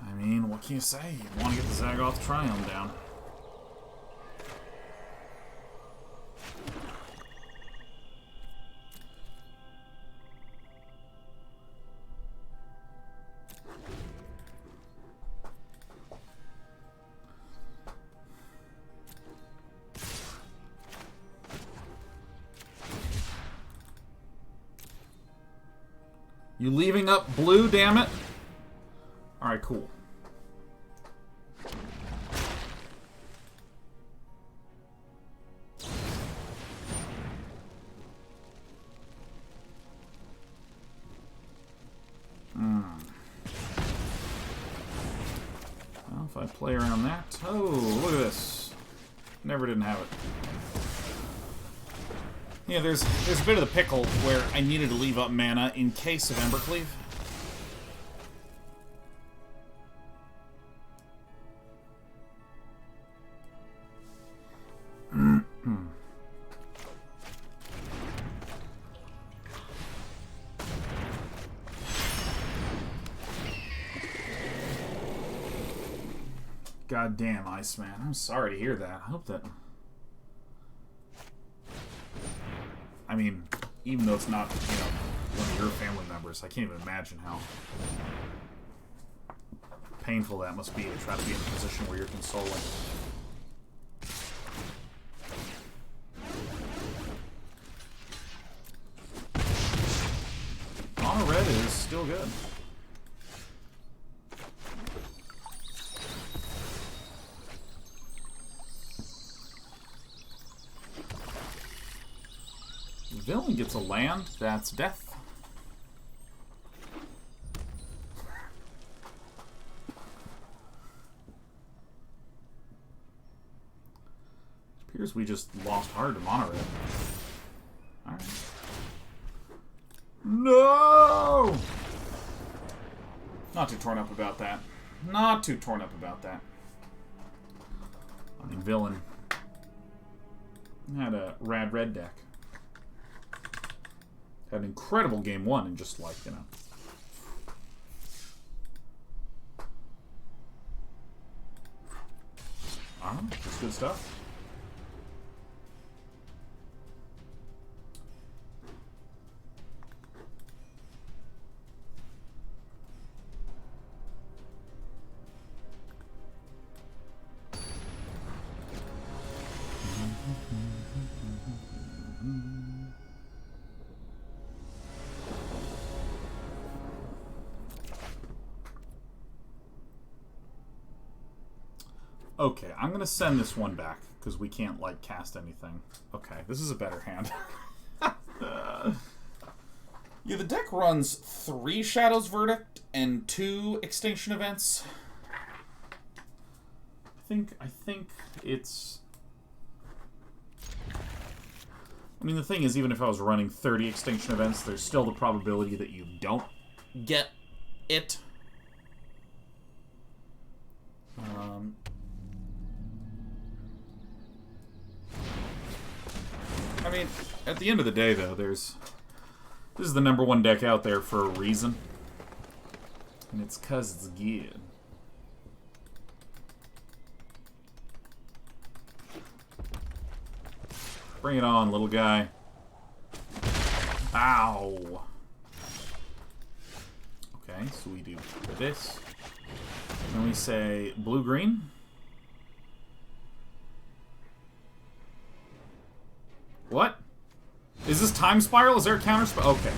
I mean, what can you say? You want to get the Zagoth Triome down. You leaving up blue, damn it? Alright, cool. Well, if I play around that... Oh, look at this. Never didn't have it. Yeah, there's a bit of the pickle where I needed to leave up mana in case of Embercleave. Goddamn, Iceman. I'm sorry to hear that. I hope that... I mean, even though it's not, you know, one of your family members, I can't even imagine how painful that must be to try to be in a position where you're consoling. Mono red is still good. Villain gets a land, that's death. It appears we just lost hard to mono red. Alright. No! Not too torn up about that. Not too torn up about that. I mean, Villain had a rad red deck. Had an incredible game one and just like, you know. That's good stuff. Okay, I'm going to send this one back, because we can't, like, cast anything. Okay, this is a better hand. Yeah, the deck runs 3 Shadow's Verdict and 2 Extinction Events. I think it's... I mean, the thing is, even if I was running 30 Extinction Events, there's still the probability that you don't get it. I mean, at the end of the day, though, there's This is the #1 deck out there for a reason. And it's 'cause it's good. Bring it on, little guy. Ow. Okay, so we do this. And we say blue-green. What? Is this time spiral? Is there a counter spell? Okay.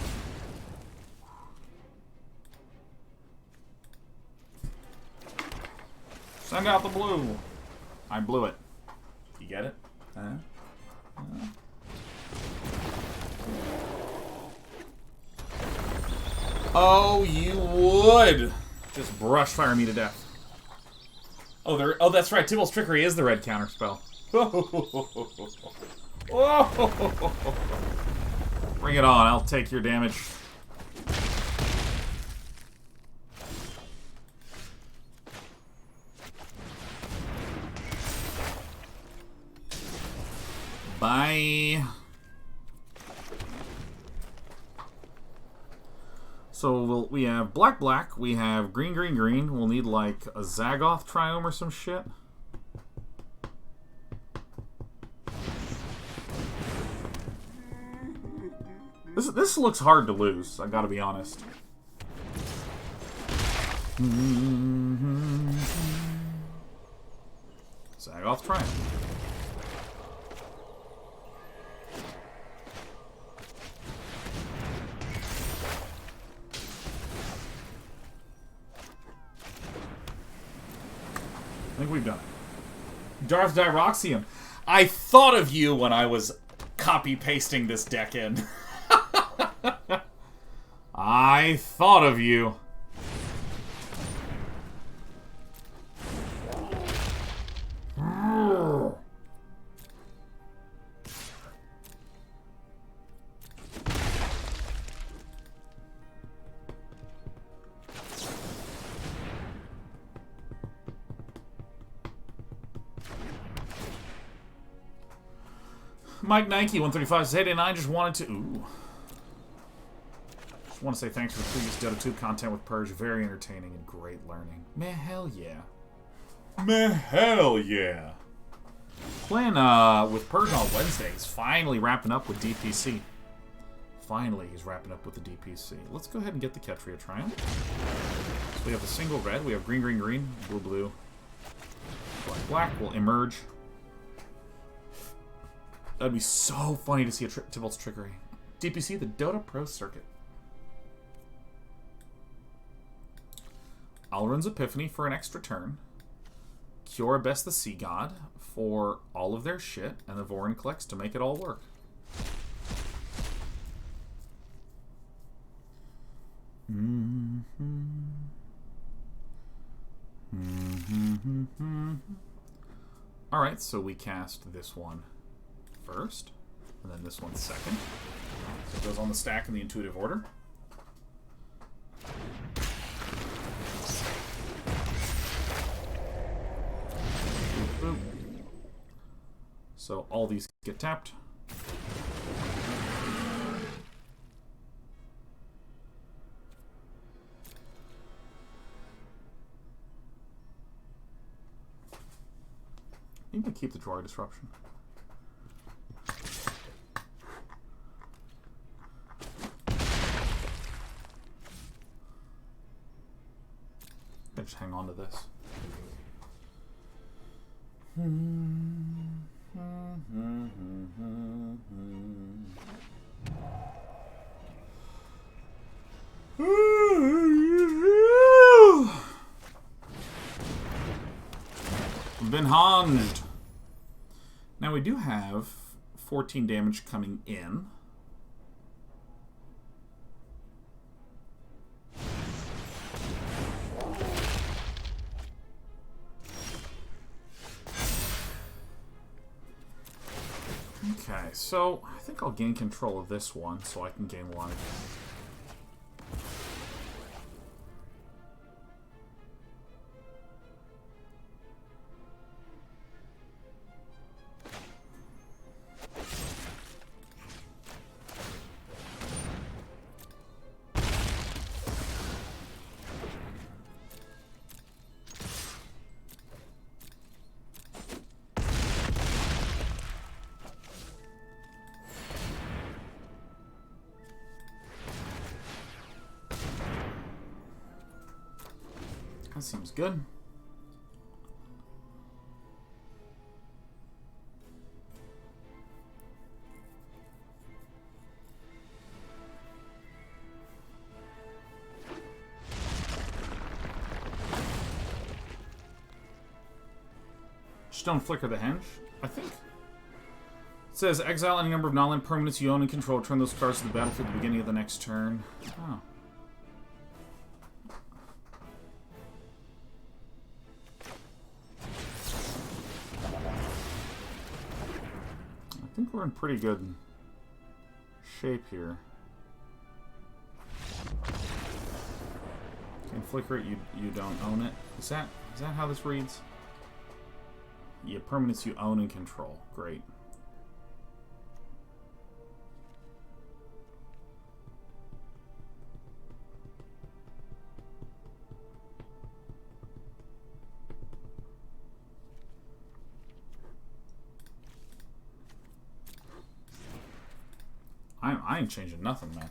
Send out the blue. I blew it. You get it? Oh, you would! Just brush fire me to death. Oh, that's right. Tybalt's Trickery is the red counter spell. Bring it on. I'll take your damage. Bye. So we have black, we have green. We'll need like a Zagoth Triome or some shit. This looks hard to lose, I gotta be honest. Zagoth Triome. I think we've done it. Darth Diroxium. I thought of you when I was copy-pasting this deck in. I thought of you. Mike Nike 135 says, hey, and I just wanted to. Ooh. Just want to say thanks for the previous DotaTube content with Purge. Very entertaining and great learning. Meh, hell yeah. Meh, hell yeah. Playing with Purge on Wednesdays. Finally wrapping up with DPC. Finally, he's wrapping up with the DPC. Let's go ahead and get the Ketria Triome. So we have a single red. We have green, blue, black. We'll emerge. That'd be so funny to see a Tybalt's Trickery. DPC, the Dota Pro Circuit. Alrund's Epiphany for an extra turn. Kiora Best the Sea God for all of their shit. And the Vorin collects to make it all work. Alright, so we cast this one first, and then this one second. So it goes on the stack in the intuitive order. Boop. So all these get tapped. You can keep the Jwari Disruption. Just hang on to this. Been honged. Now we do have 14 damage coming in. Okay, so I think I'll gain control of this one so I can gain life. That seems good. Just don't flicker the henge, I think. It says, exile any number of non-land permanents you own and control. Turn those cards to the battlefield at the beginning of the next turn. Oh. I think we're in pretty good shape here. Can flicker it, you don't own it. Is that how this reads? Yeah, permanents you own and control. Great. I ain't changing nothing, man.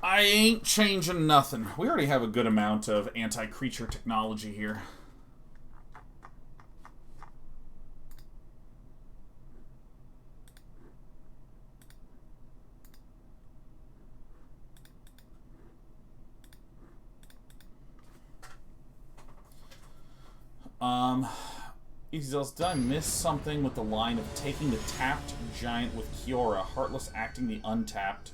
I ain't changing nothing. We already have a good amount of anti-creature technology here. Did I miss something with the line of taking the tapped giant with Kiora, Heartless acting the untapped?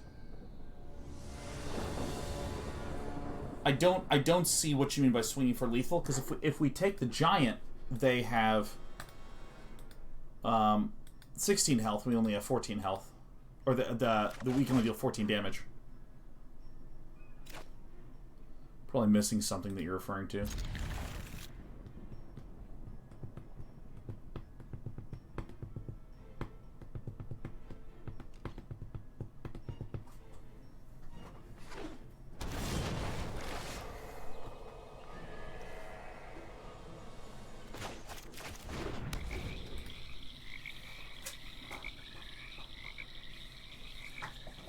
I don't see what you mean by swinging for lethal, because if we take the giant, they have 16 health. We only have 14 health, or the we can only deal 14 damage. Probably missing something that you're referring to.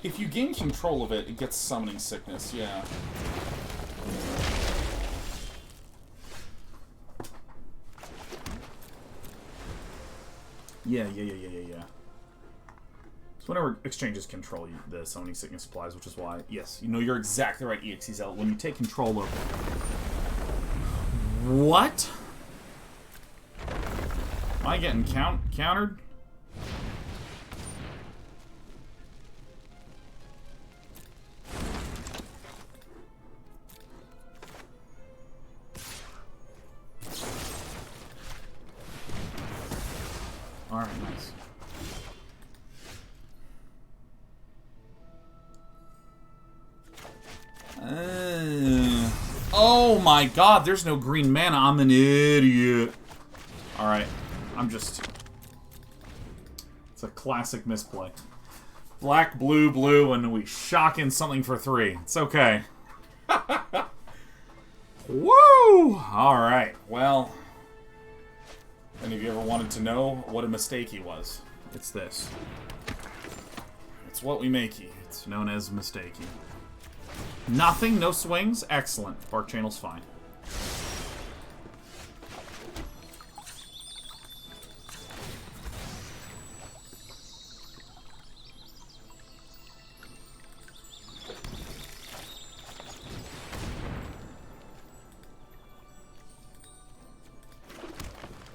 If you gain control of it, it gets summoning sickness, yeah. Yeah. So whenever exchanges control, the summoning sickness applies, which is why, yes, you know, you're exactly right, EXEZL. When you take control of... What? Am I getting countered? Alright, nice. Oh my god, there's no green mana. I'm an idiot. Alright, I'm just... It's a classic misplay. Black, blue, blue, and we shock in something for 3. It's okay. Woo! Alright, well... Any of you ever wanted to know what a mistakey was? It's this. It's what we makey. It's known as mistakey. Nothing? No swings? Excellent. Barkchannel's fine.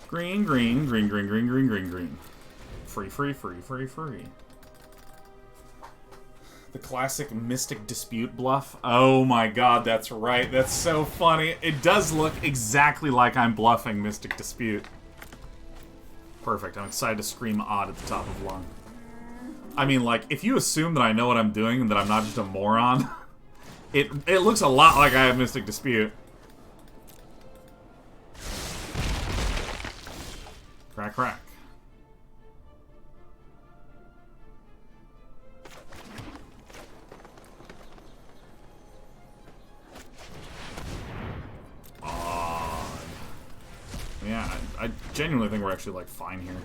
Green, green, green, green, green, green, green, green. Free, free, free, free, free. The classic Mystic Dispute bluff. Oh my god, that's right. That's so funny. It does look exactly like I'm bluffing Mystic Dispute. Perfect. I'm excited to scream odd at the top of lung. I mean, like, if you assume that I know what I'm doing and that I'm not just a moron, it looks a lot like I have Mystic Dispute. Crack, crack. Yeah, I genuinely think we're actually, like, fine here.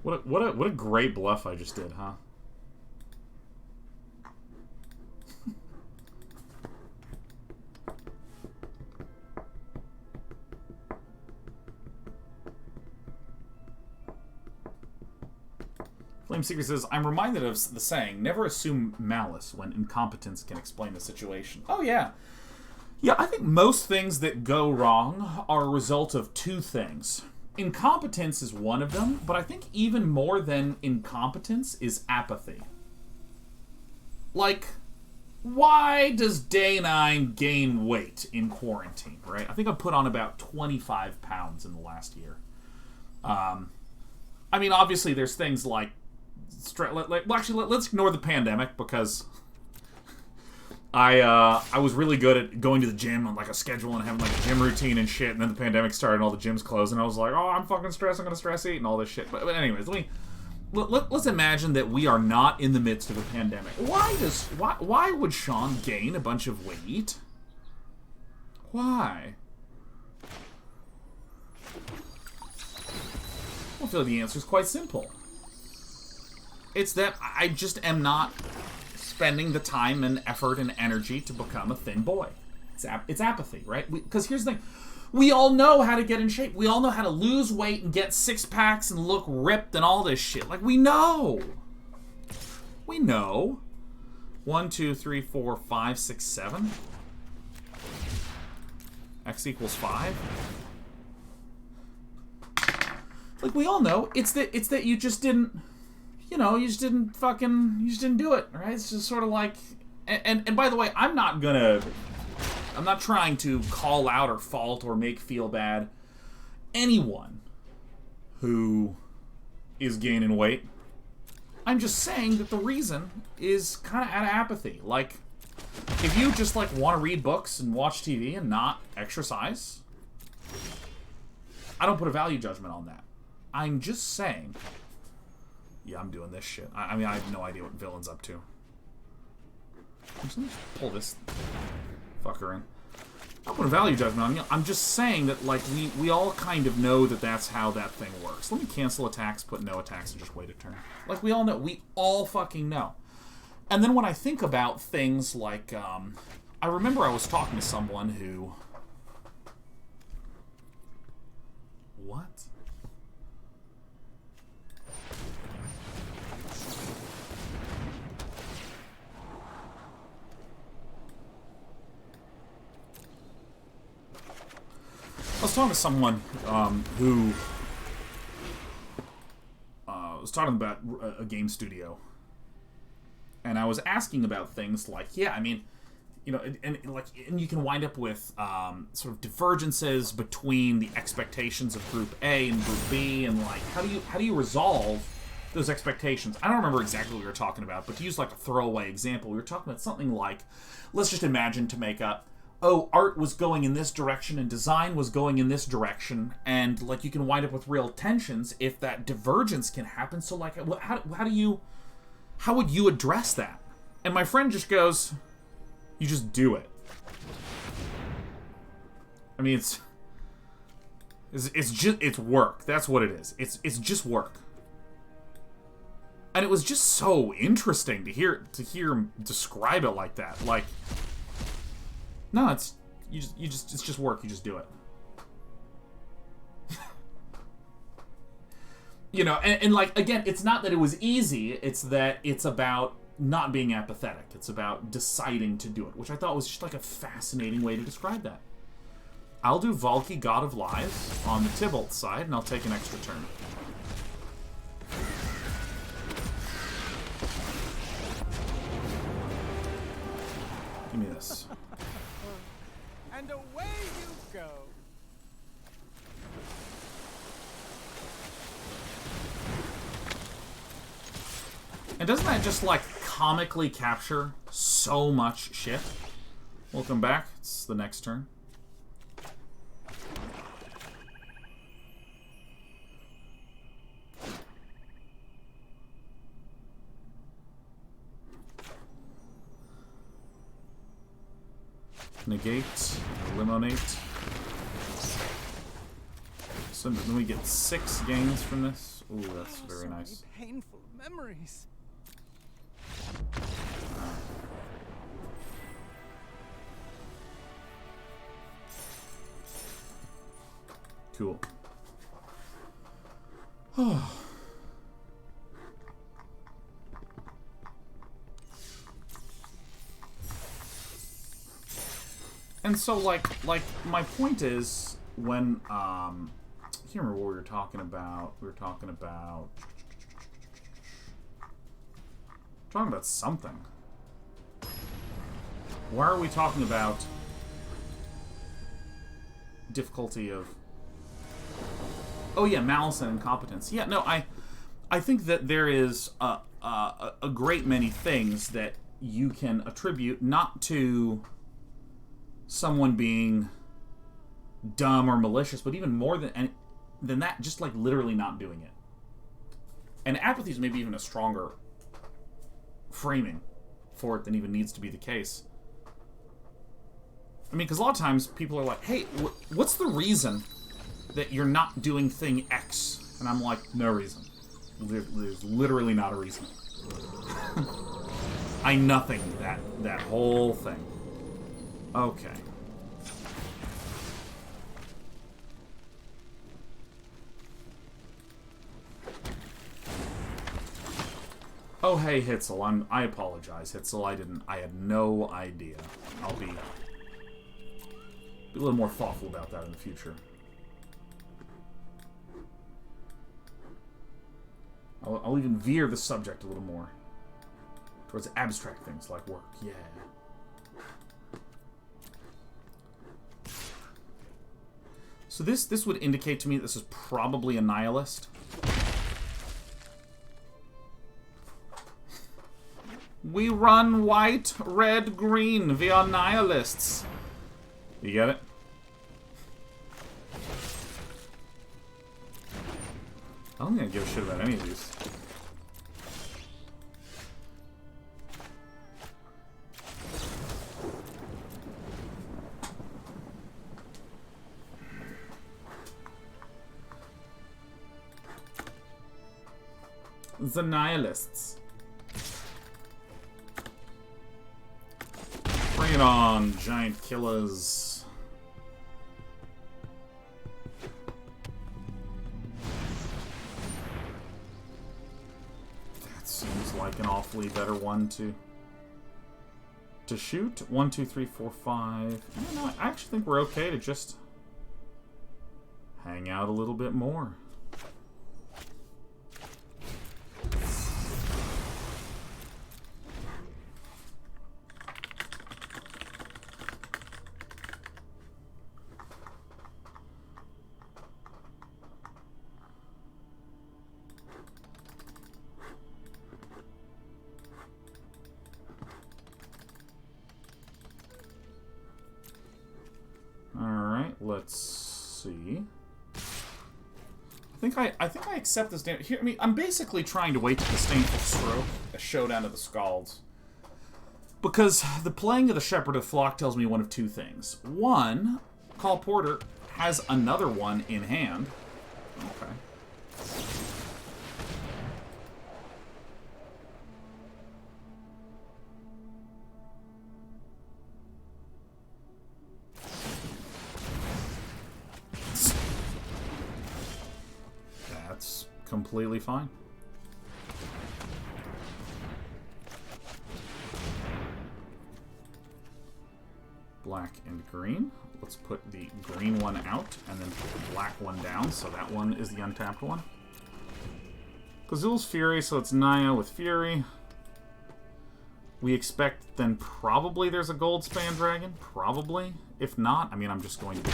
What a great bluff I just did, huh? Flame Secret says, I'm reminded of the saying, never assume malice when incompetence can explain the situation. Oh, yeah. Yeah, I think most things that go wrong are a result of two things. Incompetence is one of them, but I think even more than incompetence is apathy. Like, why does Day 9 gain weight in quarantine, right? I think I put on about 25 pounds in the last year. I mean, obviously, there's things like... let's ignore the pandemic, because I was really good at going to the gym on like a schedule and having like a gym routine and shit, and then the pandemic started and all the gyms closed, and I was like, oh, I'm fucking stressed, I'm gonna stress eat and all this shit. But anyways, let's imagine that we are not in the midst of a pandemic. Why would Sean gain a bunch of weight? Why? I feel like the answer is quite simple. It's that I just am not spending the time and effort and energy to become a thin boy. It's apathy, right? Because here's the thing. We all know how to get in shape. We all know how to lose weight and get six-packs and look ripped and all this shit. Like, we know. We know. 1, 2, 3, 4, 5, 6, 7. X equals 5. Like, we all know. It's that you just didn't... You know, you just didn't do it, right? It's just sort of like, and by the way, I'm not trying to call out or fault or make feel bad anyone who is gaining weight. I'm just saying that the reason is kind of out of apathy. Like, if you just like want to read books and watch TV and not exercise, I don't put a value judgment on that. I'm just saying... Yeah, I'm doing this shit. I mean, I have no idea what Villain's up to. I'm just gonna pull this fucker in. I don't put a value judgment on you. I'm just saying that, like, we all kind of know that that's how that thing works. Let me cancel attacks, put no attacks, and just wait a turn. Like, we all know. We all fucking know. And then when I think about things like, I remember I was talking to someone who... What? I was talking to someone who was talking about a game studio, and I was asking about things like, yeah, I mean, you know, and you can wind up with sort of divergences between the expectations of Group A and Group B, and like, how do you resolve those expectations? I don't remember exactly what we were talking about, but to use like a throwaway example, we were talking about something like, let's just imagine to make up. Oh, art was going in this direction and design was going in this direction, and like you can wind up with real tensions if that divergence can happen. So like, how would you address that? And my friend just goes, you just do it. I mean, it's work. That's what it is. It's just work. And it was just so interesting to hear him describe it like that. Like, no, it's just work. You just do it. You know, and like, again, it's not that it was easy. It's that it's about not being apathetic. It's about deciding to do it, which I thought was just like a fascinating way to describe that. I'll do Valki, God of Lies, on the Tybalt side, and I'll take an extra turn. Give me this. And away you go. And doesn't that just, like, comically capture so much shit? Welcome back. It's the next turn. Negate, eliminate. So then we get 6 gains from this. Ooh, that's very nice. Painful memories. Cool. And so, like, my point is, when, I can't remember what we were talking about. We were talking about something. Why are we talking about difficulty of... Oh yeah, malice and incompetence. Yeah, no, I think that there is a great many things that you can attribute not to someone being dumb or malicious, but even more than that, just like literally not doing it. And apathy is maybe even a stronger framing for it than even needs to be the case. I mean, because a lot of times people are like, hey, what's the reason that you're not doing thing X? And I'm like, no reason. There's literally not a reason. I nothing that whole thing. Okay. Oh, hey, Hitzel. I apologize, Hitzel. I had no idea. I'll be a little more thoughtful about that in the future. I'll even veer the subject a little more towards abstract things like work. Yeah. So this would indicate to me that this is probably a nihilist. We run white, red, green. We are nihilists. You get it? I don't think I give a shit about any of these. The nihilists. Bring it on, giant killers. That seems like an awfully better one to shoot. 1, 2, 3, 4, 5. You know, I actually think we're okay to just hang out a little bit more. Let's see. I think I accept this damage. Here, I mean, I'm basically trying to wait to Disdainful Stroke, a showdown of the Scalds. Because the playing of the Shepherd of Flock tells me one of two things. One, Call Porter has another one in hand. Okay. Completely fine. Black and green. Let's put the green one out and then put the black one down, so that one is the untapped one. Kazul's Fury, so it's Naya with Fury. We expect then probably there's a gold span dragon. Probably. If not, I mean, I'm just going to be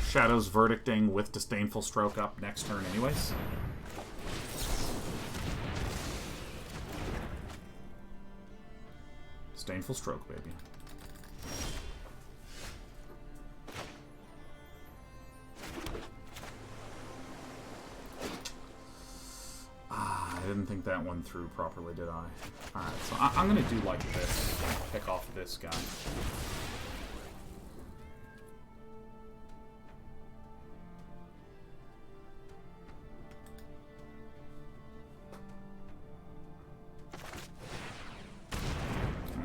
Shadow's Verdicting with Disdainful Stroke up next turn anyways. Disdainful Stroke, baby. I didn't think that one through properly, did I? Alright, so I'm gonna do like this. Pick off this guy.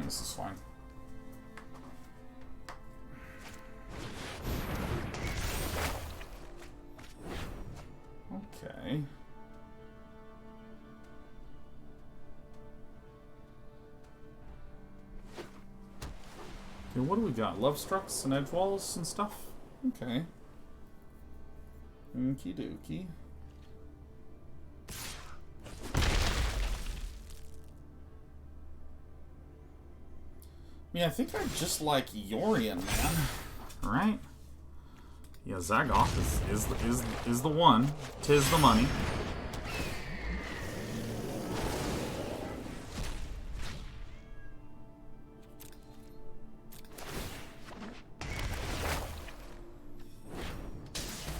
This is fine. Okay. Okay, what do we got? Love Strucks and Edge Walls and stuff? Okay. Okie dokie. Yeah, I think I just like Yorion, man. Right? Yeah, Zagoth is the one. 'Tis the money.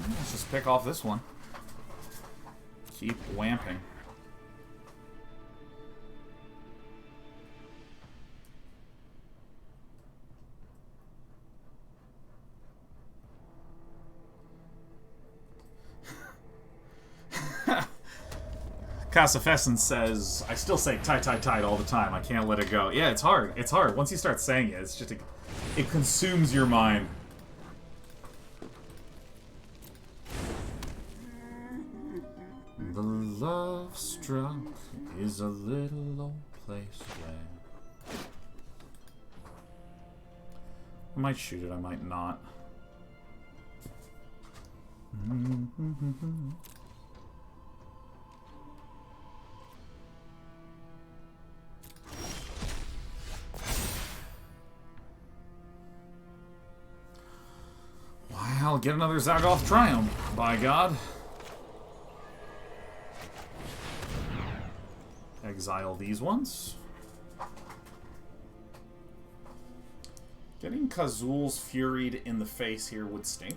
Let's just pick off this one. Keep wamping. Casafesson says, I still say tight all the time. I can't let it go. Yeah, it's hard. It's hard. Once you start saying it, it's just it consumes your mind. The love struck is a little old place where I might shoot it, I might not. I'll get another Zagoth Triome, by God. Exile these ones. Getting Kazul's Furied in the face here would stink.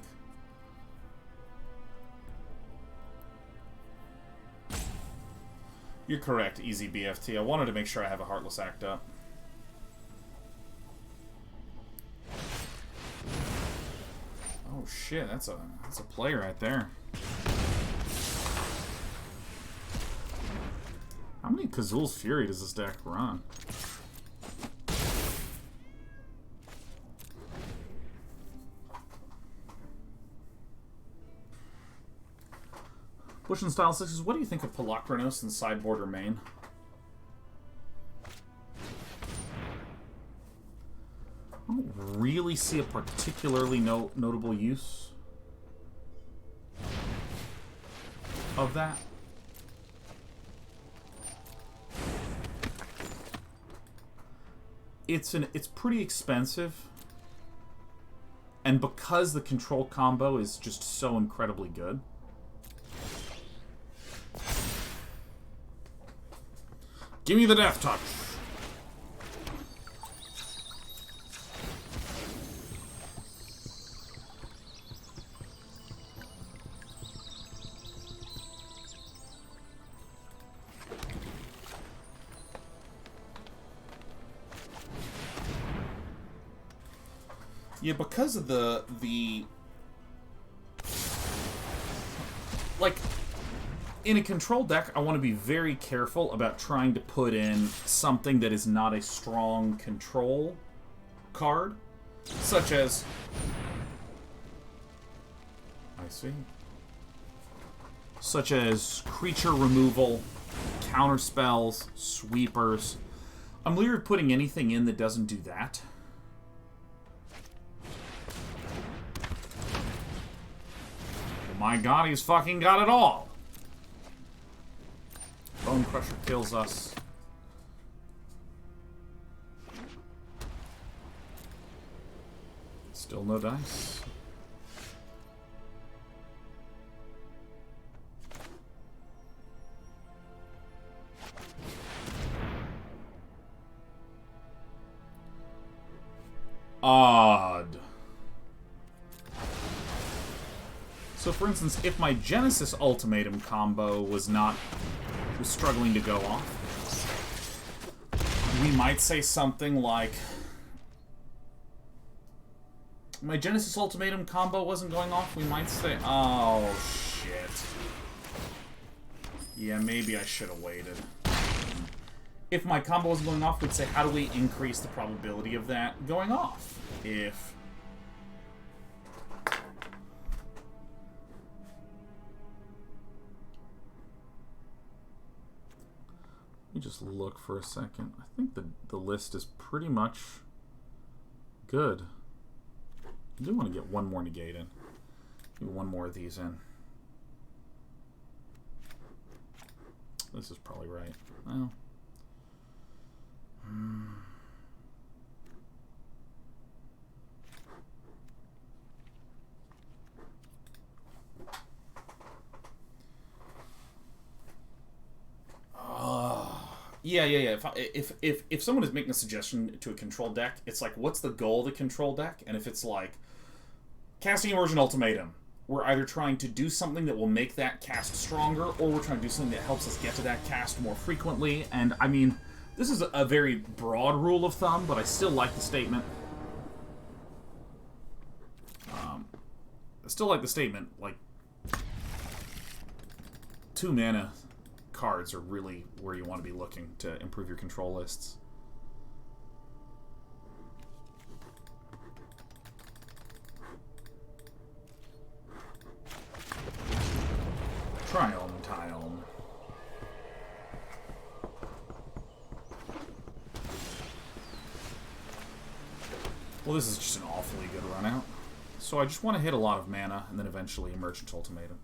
You're correct, Easy BFT. I wanted to make sure I have a Heartless Act up. Oh shit, that's a play right there. How many Kazul's Fury does this deck run? Bush and Style 6 says, what do you think of Pelakronos in sideboard or main? I don't really see a particularly notable use of that. It's pretty expensive, and because the control combo is just so incredibly good. Give me the Death Touch. Yeah, because of the like, in a control deck, I want to be very careful about trying to put in something that is not a strong control card, such as, such as creature removal, counter spells, sweepers. I'm leery of putting anything in that doesn't do that. My God, he's fucking got it all. Bone Crusher kills us. Still no dice. Odd. So, for instance, if my Genesis Ultimatum combo was struggling to go off, we might say something like, my Genesis Ultimatum combo wasn't going off, we might say, oh, shit. Yeah, maybe I should have waited. If my combo wasn't going off, we'd say, how do we increase the probability of that going off? If... Let me just look for a second. I think the list is pretty much good. I do want to get one more negate in. Maybe one more of these in. This is probably right. Well. Yeah. If someone is making a suggestion to a control deck, it's like, what's the goal of the control deck? And if it's like casting Emergent Ultimatum, we're either trying to do something that will make that cast stronger, or we're trying to do something that helps us get to that cast more frequently. And I mean, this is a very broad rule of thumb, but I still like the statement. I still like the statement. Like, 2 mana cards are really where you want to be looking to improve your control lists. Triome. Well, this is just an awfully good run out. So I just want to hit a lot of mana and then eventually Emergent Ultimatum.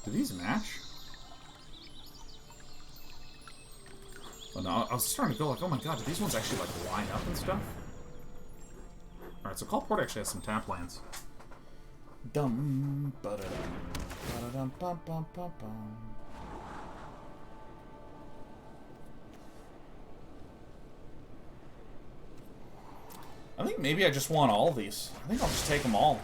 Do these match? Oh no, I was starting to go like, oh my god, do these ones actually like line up and stuff? Alright, so Cultivate actually has some tap lands. Dum ba da dum bum bum bum bum. I think maybe I just want all of these. I think I'll just take them all.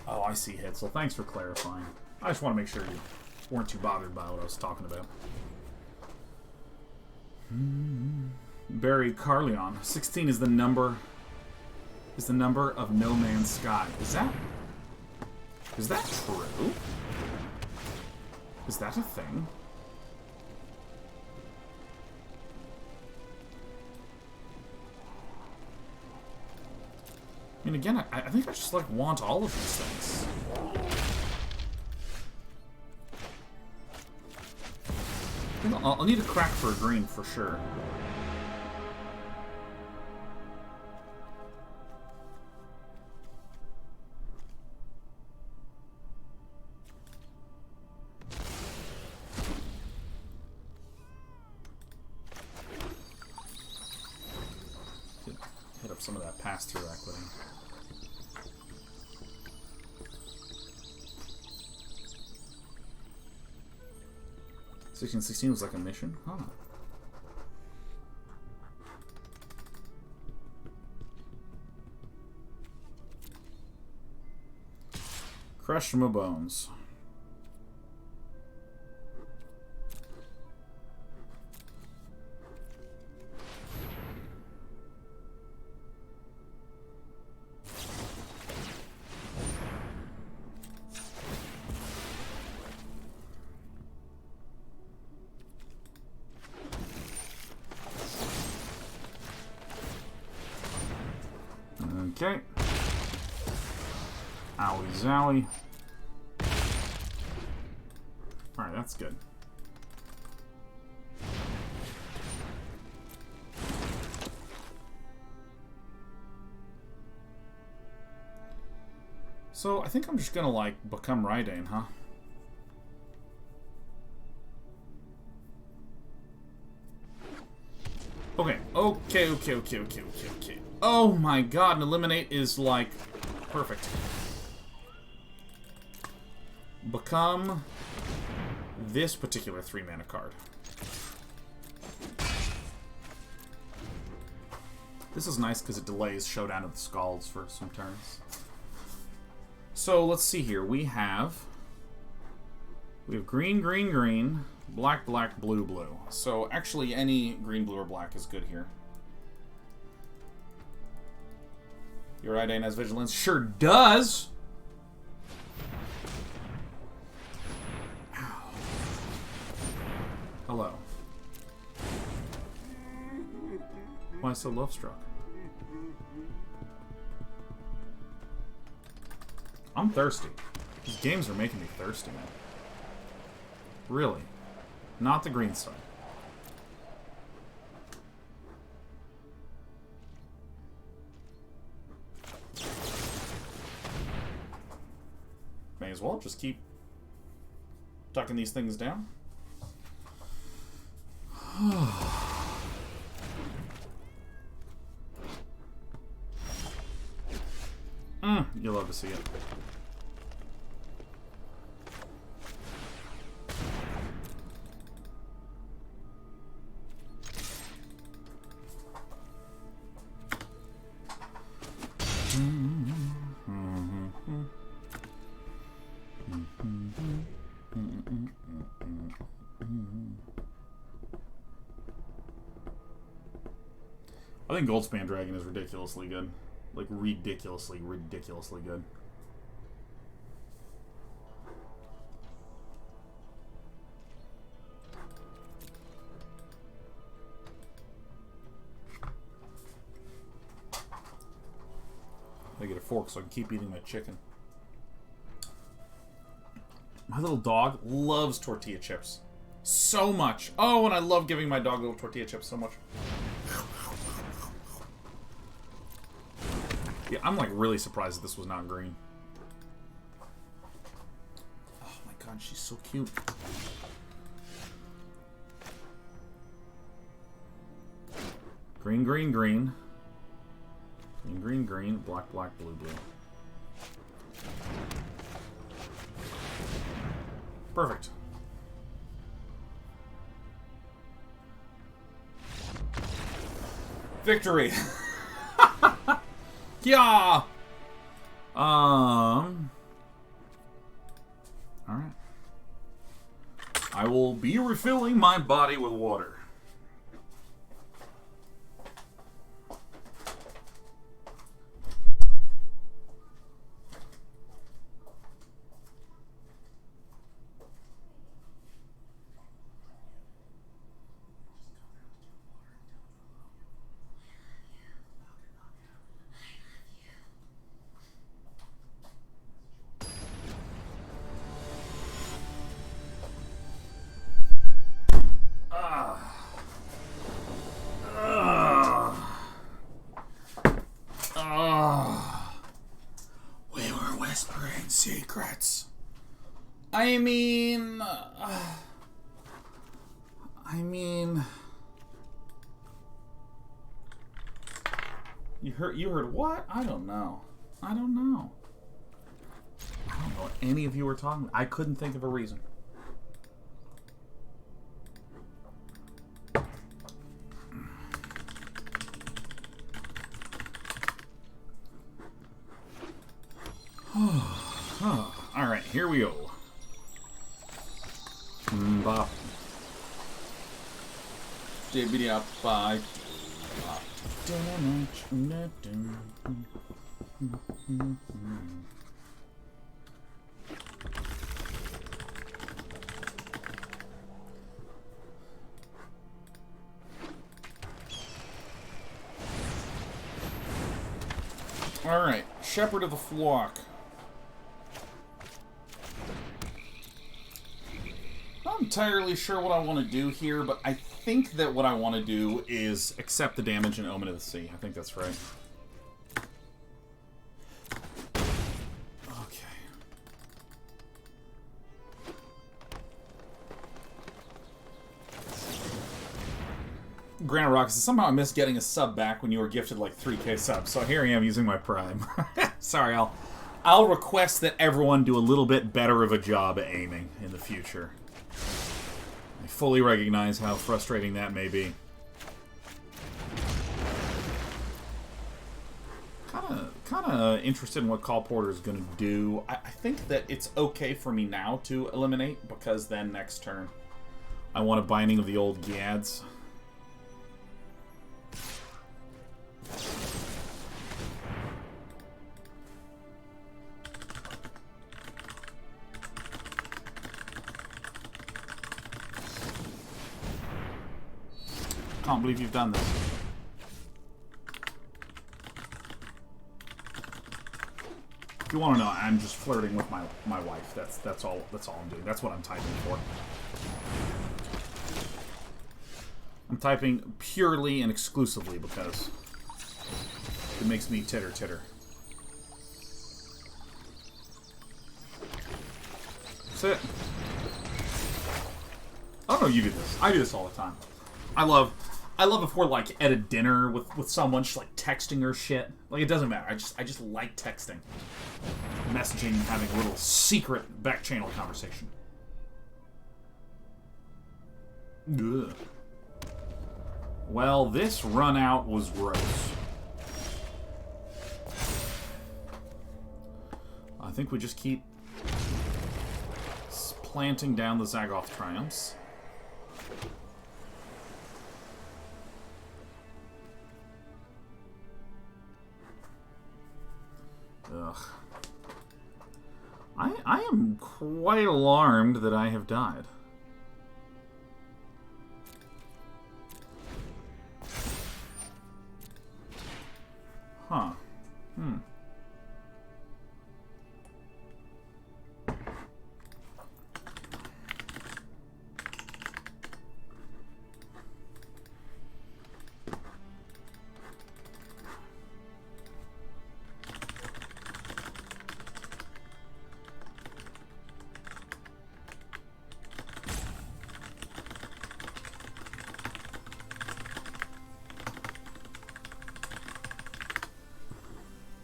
Oh, I see, Hitzel. Thanks for clarifying. I just want to make sure you weren't too bothered by what I was talking about. Barry Carleon. 16 is the number of No Man's Sky. Is that true? Is that a thing? I mean, again, I think I just like want all of these things. I think I'll need a crack for a green for sure. Hit up some of that pass-through equity. $16 was like a mission? Huh. Crushed my bones. Okay. Owie zowie. Alright, that's good. So, I think I'm just gonna, like, become Rydane, huh? Okay. Oh my god, an eliminate is like perfect. Become this particular 3-mana card. This is nice because it delays Showdown of the Scalds for some turns. So let's see here. We have green, green, green, black, black, blue, blue. So actually any green, blue, or black is good here. Your Iden has vigilance. Sure does. Ow. Hello. Why so love struck? I'm thirsty. These games are making me thirsty, man. Really. Not the green side. May as well just keep tucking these things down. You'll love to see it. I think Goldspan Dragon is ridiculously good. Like, ridiculously good. I get a fork so I can keep eating my chicken. My little dog loves tortilla chips. So much. Oh, and I love giving my dog little tortilla chips so much. Yeah, I'm like really surprised that this was not green. Oh my god, she's so cute. Green, green, green. Green, green, green. Black, black, blue, blue. Perfect. Victory! Yeah. Alright. I will be refilling my body with water. Secrets. I mean, you heard what? I don't know. I don't know what any of you were talking about. I couldn't think of a reason. Alright, here we go. Bop. JBD Alright, Shepherd of the Flock. Not entirely sure what I want to do here, but I think that what I want to do is accept the damage in Omen of the Sea. I think that's right. Okay. Granite Rock says, somehow I missed getting a sub back when you were gifted like 3K subs, so here I am using my Prime. Sorry, I'll request that everyone do a little bit better of a job at aiming in the future. I fully recognize how frustrating that may be. Kinda interested in what Call Porter is going to do. I think that it's okay for me now to eliminate, because then next turn I want a Binding of the Old Gads. can't believe you've done this. If you want to know, I'm just flirting with my wife. That's all I'm doing. That's what I'm typing for. I'm typing purely and exclusively because it makes me titter. That's it. I don't know you do this. I do this all the time. I love if we're like at a dinner with someone just like texting her shit. Like it doesn't matter. I just like texting. Messaging, having a little secret back channel conversation. Ugh. Well, this run out was gross. I think we just keep planting down the Zagoth Triomes. Ugh. I am quite alarmed that I have died. Huh.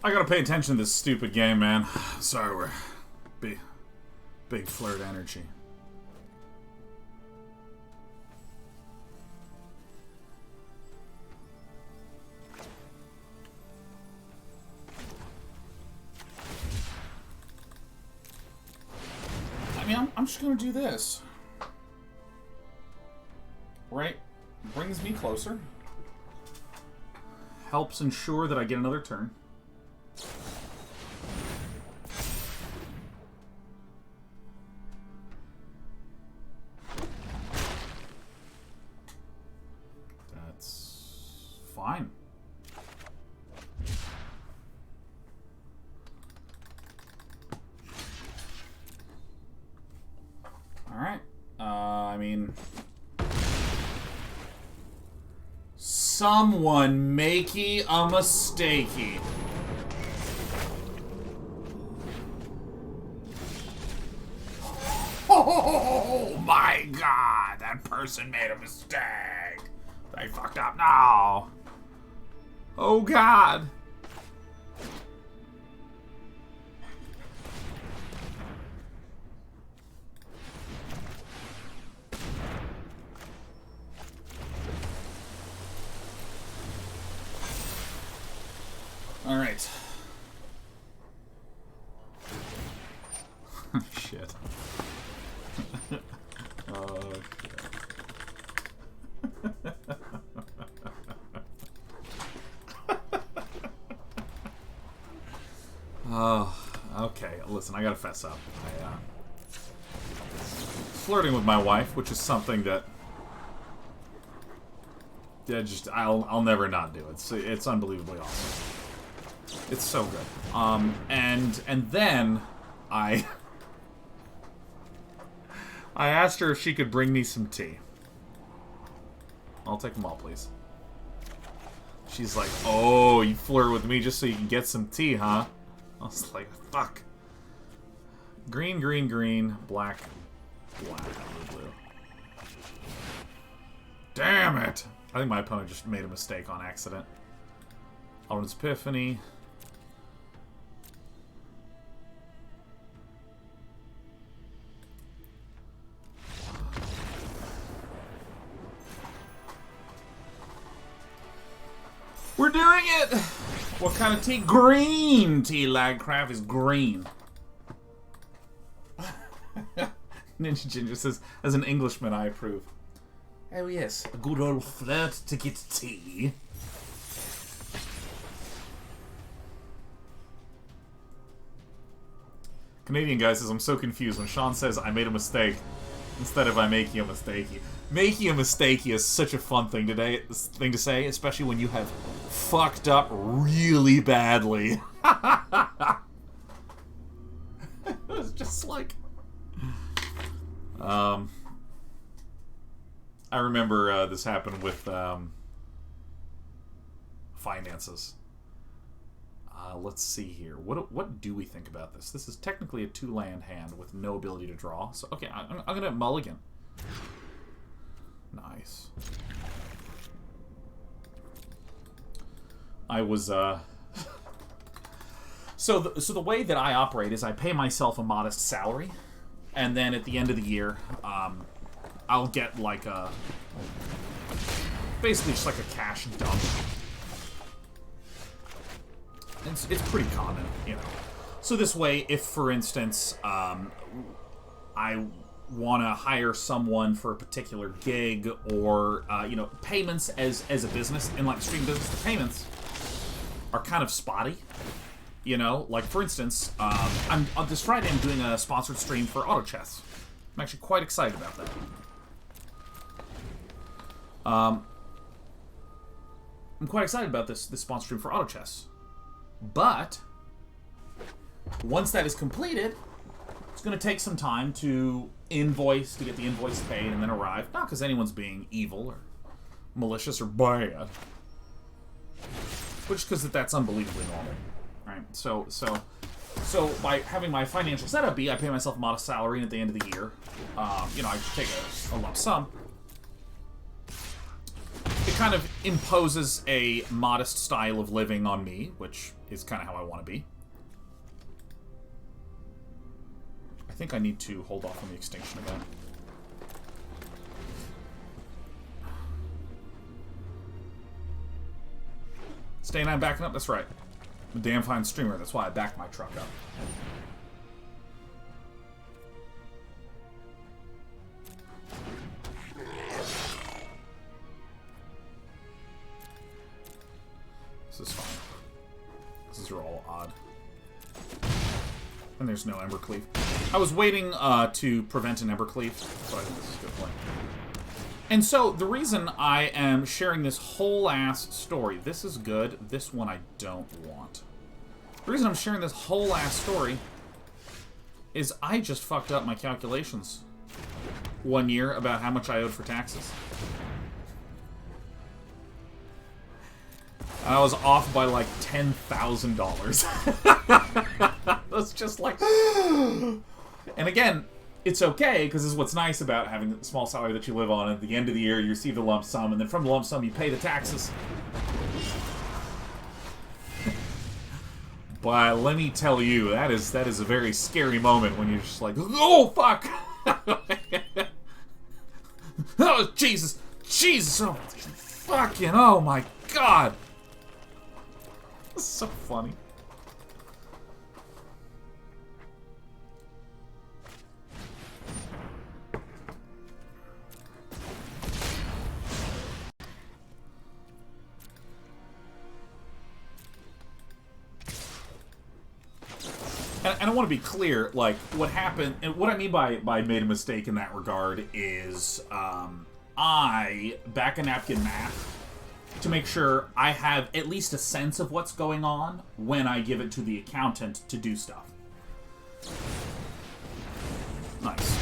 I gotta pay attention to this stupid game, man. Sorry, we're big flirt energy. I mean, I'm just gonna do this. Right? Brings me closer. Helps ensure that I get another turn. Fine. Alright. I mean... Someone makey a mistakey. Oh my god! That person made a mistake! They fucked up now! Oh god! Alright. Shit. Oh, shit. Oh, okay. Listen, I gotta fess up. Flirting with my wife, which is something that I'll never not do. It's unbelievably awesome. It's so good. And then I asked her if she could bring me some tea. I'll take them all, please. She's like, "Oh, you flirt with me just so you can get some tea, huh?" I was like, fuck. Green, green, green, black, black, blue, blue. Damn it! I think my opponent just made a mistake on accident. Alrund's Epiphany. We're doing it! What kind of tea? Green tea, Lagcraft is green. Ninja Ginger says, as an Englishman, I approve. Oh yes, a good old flirt to get tea. Canadian guy says, I'm so confused. When Sean says, I made a mistake, instead of I making a mistakey. Making a mistakey is such a fun thing to say, especially when you have fucked up really badly. It was just like... I remember this happened with finances. Let's see here. What do we think about this? This is technically a 2-land hand with no ability to draw. So okay, I'm gonna mulligan. Nice. I was so the way that I operate is I pay myself a modest salary, and then at the end of the year, I'll get like a basically just like a cash dump. It's pretty common, you know. So this way, if for instance, I want to hire someone for a particular gig, or you know, payments as a business, in like stream business, the payments are kind of spotty. You know, like for instance, on this Friday I'm doing a sponsored stream for Auto Chess. I'm actually quite excited about that. I'm quite excited about this sponsored stream for Auto Chess. But once that is completed, it's going to take some time to invoice, to get the invoice paid and then arrive. Not because anyone's being evil or malicious or bad, but just because that's unbelievably normal, right? So by having my financial setup be, I pay myself a modest salary, and at the end of the year, you know, I take a lump sum. It kind of imposes a modest style of living on me, which is kind of how I want to be. I think I need to hold off on the extinction event. Staying on backing up? That's right. I'm a damn fine streamer. That's why I backed my truck up. This is fine. These are all odd. And there's no Embercleave. I was waiting to prevent an Embercleave, so I think this is a good play. And so, the reason I am sharing this whole-ass story... This is good. This one I don't want. The reason I'm sharing this whole-ass story is I just fucked up my calculations one year about how much I owed for taxes. I was off by like $10,000. That's just like... And again, it's okay, because this is what's nice about having a small salary that you live on. At the end of the year, you receive the lump sum, and then from the lump sum, you pay the taxes. But let me tell you, that is a very scary moment when you're just like, oh, fuck! Oh, Jesus! Jesus! Oh, fucking, oh my God! This is so funny. And I want to be clear, like, what happened, and what I mean by made a mistake in that regard is, I back a napkin math to make sure I have at least a sense of what's going on when I give it to the accountant to do stuff. Nice.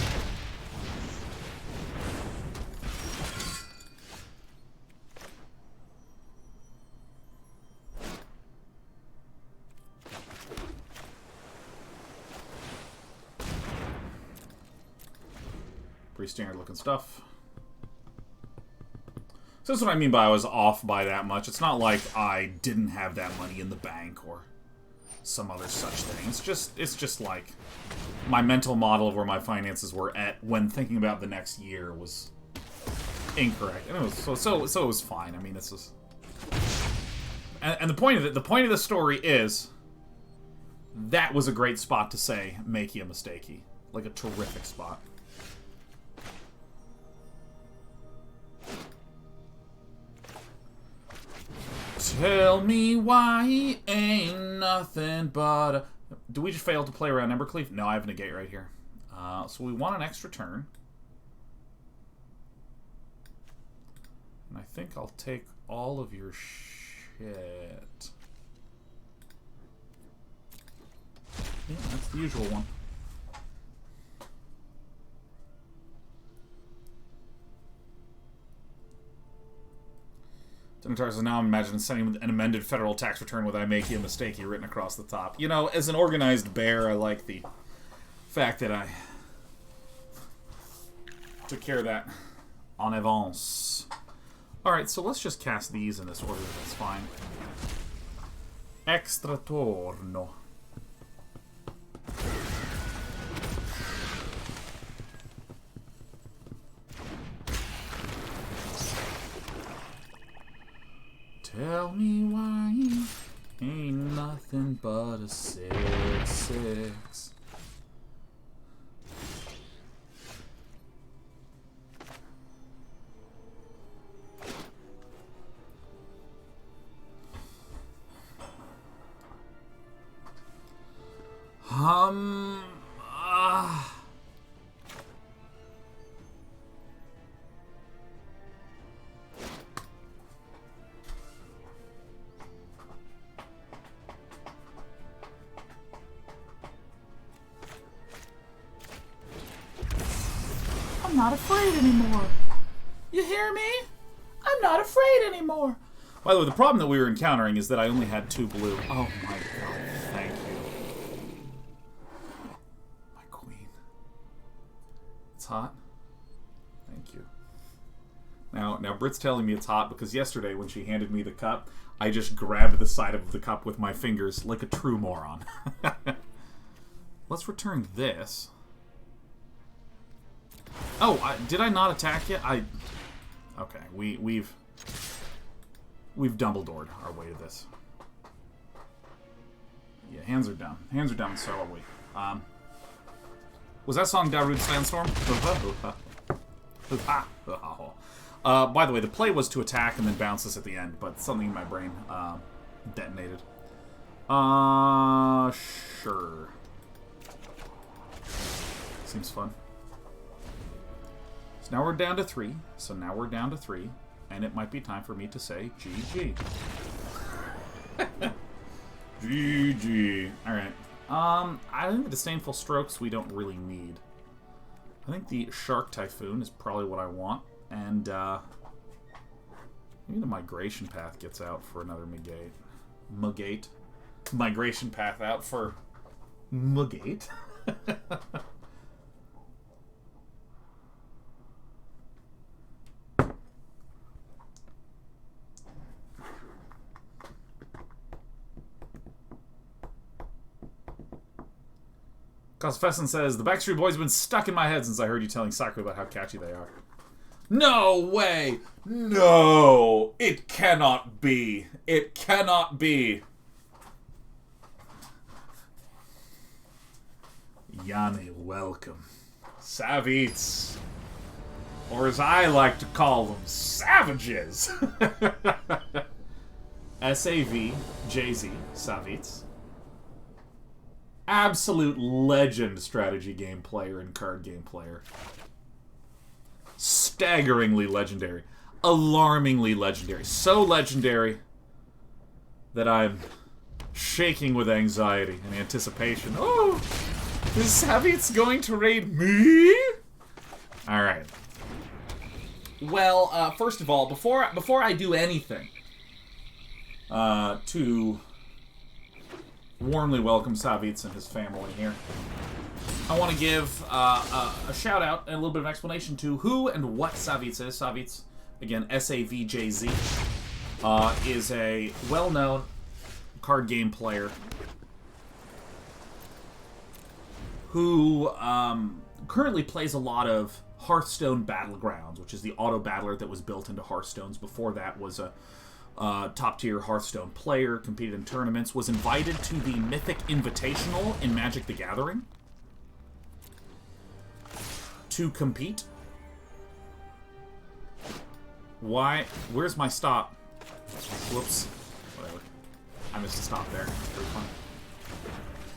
Pretty standard looking stuff. So that's what I mean by I was off by that much. It's not like I didn't have that money in the bank or some other such thing. It's just like my mental model of where my finances were at when thinking about the next year was incorrect. And it was so it was fine. I mean, this is and the point of the story is that was a great spot to say make you a mistakey. Like a terrific spot. Tell me why he ain't nothing but a... Do we just fail to play around Embercleave? No, I have a negate right here. So we want an extra turn. And I think I'll take all of your shit. Yeah, that's the usual one. Dimitar says, now I'm imagining sending an amended federal tax return with "I make you a mistake" written across the top. You know, as an organized bear, I like the fact that I took care of that en avance. Alright, so let's just cast these in this order. That's fine. Extra torno. Tell me why ain't nothing but a 6/6. I'm not afraid anymore. You hear me? I'm not afraid anymore. By the way, the problem that we were encountering is that I only had 2 blue. Oh my god, thank you. My queen. It's hot. Thank you. Now Britt's telling me it's hot because yesterday when she handed me the cup, I just grabbed the side of the cup with my fingers like a true moron. Let's return this. Oh, did I not attack yet? Okay, we've Dumbledored our way to this. Yeah, hands are down. Hands are down, so are we. Was that song Darude Sandstorm? By the way, the play was to attack and then bounce this at the end, but something in my brain detonated. Sure. Seems fun. So now we're down to 3. And it might be time for me to say GG. GG. Alright. I think the Disdainful Strokes we don't really need. I think the Shark Typhoon is probably what I want. And, maybe the Migration Path gets out for another Mugate. Migration Path out for Mugate. Cosfesson says, the Backstreet Boys have been stuck in my head since I heard you telling Sakura about how catchy they are. No way! No! It cannot be. It cannot be. Yane, welcome. Savits. Or as I like to call them, savages. S-A-V-J-Z, Savits. Absolute legend strategy game player and card game player. Staggeringly legendary. Alarmingly legendary. So legendary that I'm shaking with anxiety and anticipation. Oh! Is Savit's going to raid me? Alright. Well, first of all, before I do anything, to warmly welcome Savits and his family here, I want to give a shout out and a little bit of explanation to who and what Savits is. Savits, again, S-A-V-J-Z, is a well-known card game player who currently plays a lot of Hearthstone Battlegrounds, which is the auto battler that was built into Hearthstones. Before that was a top-tier Hearthstone player, competed in tournaments, was invited to the Mythic Invitational in Magic the Gathering to compete. Why? Where's my stop? Whoops. Whatever. I missed a stop there. That's pretty funny.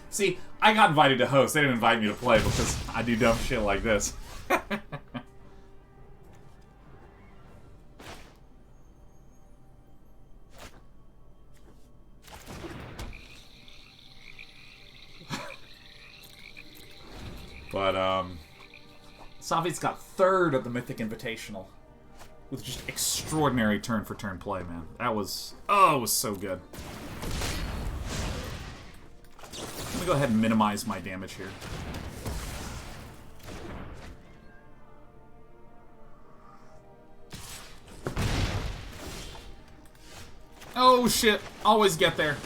See, I got invited to host. They didn't invite me to play because I do dumb shit like this. But, Savit's got 3rd at the Mythic Invitational. With just extraordinary turn-for-turn play, man. That was... Oh, it was so good. I'm gonna go ahead and minimize my damage here. Oh, shit. Always get there.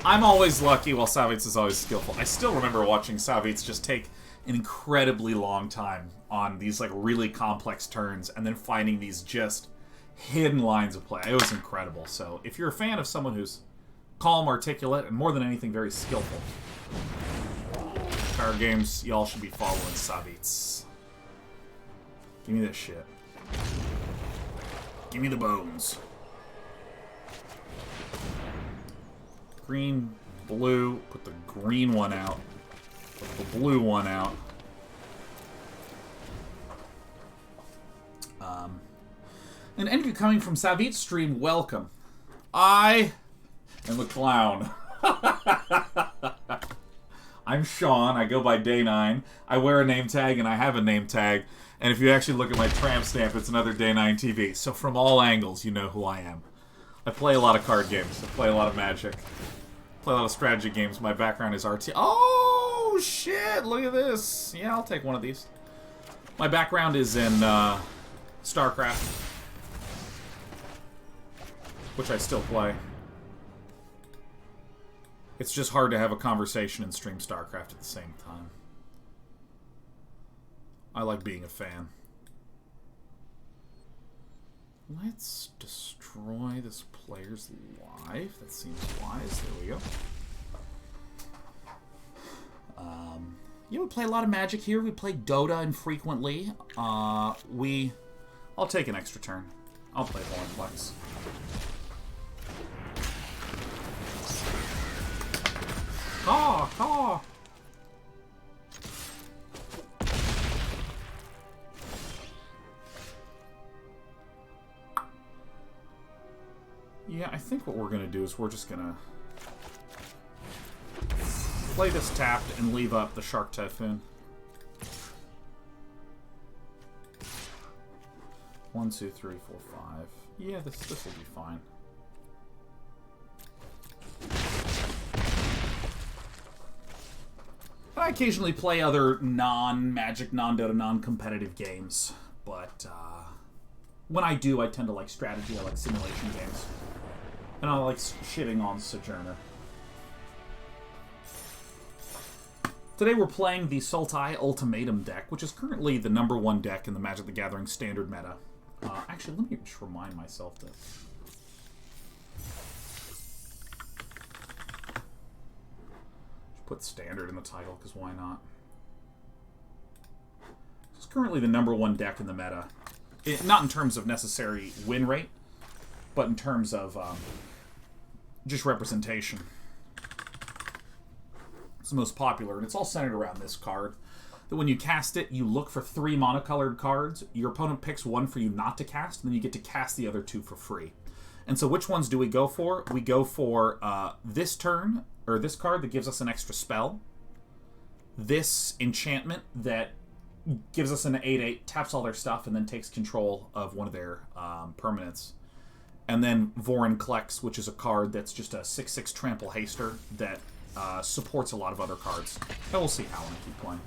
I'm always lucky while Savitz is always skillful. I still remember watching Savitz just take an incredibly long time on these like really complex turns and then finding these just hidden lines of play. It was incredible. So if you're a fan of someone who's calm, articulate, and more than anything very skillful, card games, y'all should be following Savitz. Give me this shit. Give me the bones. Green, blue, put the green one out. Put the blue one out. An entry coming from Savit's stream, welcome. I am the clown. I'm Sean, I go by Day9. I wear a name tag and I have a name tag. And if you actually look at my tramp stamp, it's another Day9 TV. So from all angles, you know who I am. I play a lot of card games. I play a lot of Magic. Play a lot of strategy games. My background is RT. Oh, shit! Look at this. Yeah, I'll take one of these. My background is in StarCraft, which I still play. It's just hard to have a conversation and stream StarCraft at the same time. I like being a fan. Let's destroy this player's life. That seems wise. There we go. Yeah, we play a lot of Magic here. We play Dota infrequently. I'll take an extra turn. I'll play Hornplex. Caw! Yeah, I think what we're going to do is we're just going to play this tapped and leave up the Shark Typhoon. 1, 2, 3, 4, 5. Yeah, this will be fine. I occasionally play other non-Magic, non-Dota, non-competitive games, but when I do, I tend to like strategy. I like simulation games. And I like shitting on Sojourner. Today we're playing the Sultai Ultimatum deck, which is currently the #1 deck in the Magic the Gathering standard meta. Actually, let me just remind myself this. Just put standard in the title, because why not? It's currently the #1 deck in the meta. Not in terms of necessary win rate, but in terms of just representation. It's the most popular, and it's all centered around this card. That when you cast it, you look for 3 monocolored cards. Your opponent picks one for you not to cast, and then you get to cast the other 2 for free. And so which ones do we go for? We go for this turn, or this card that gives us an extra spell. This enchantment that gives us an 8/8, taps all their stuff, and then takes control of one of their permanents. And then Vorin Klex, which is a card that's just a 6/6 trample haster that supports a lot of other cards. And we'll see how I keep playing.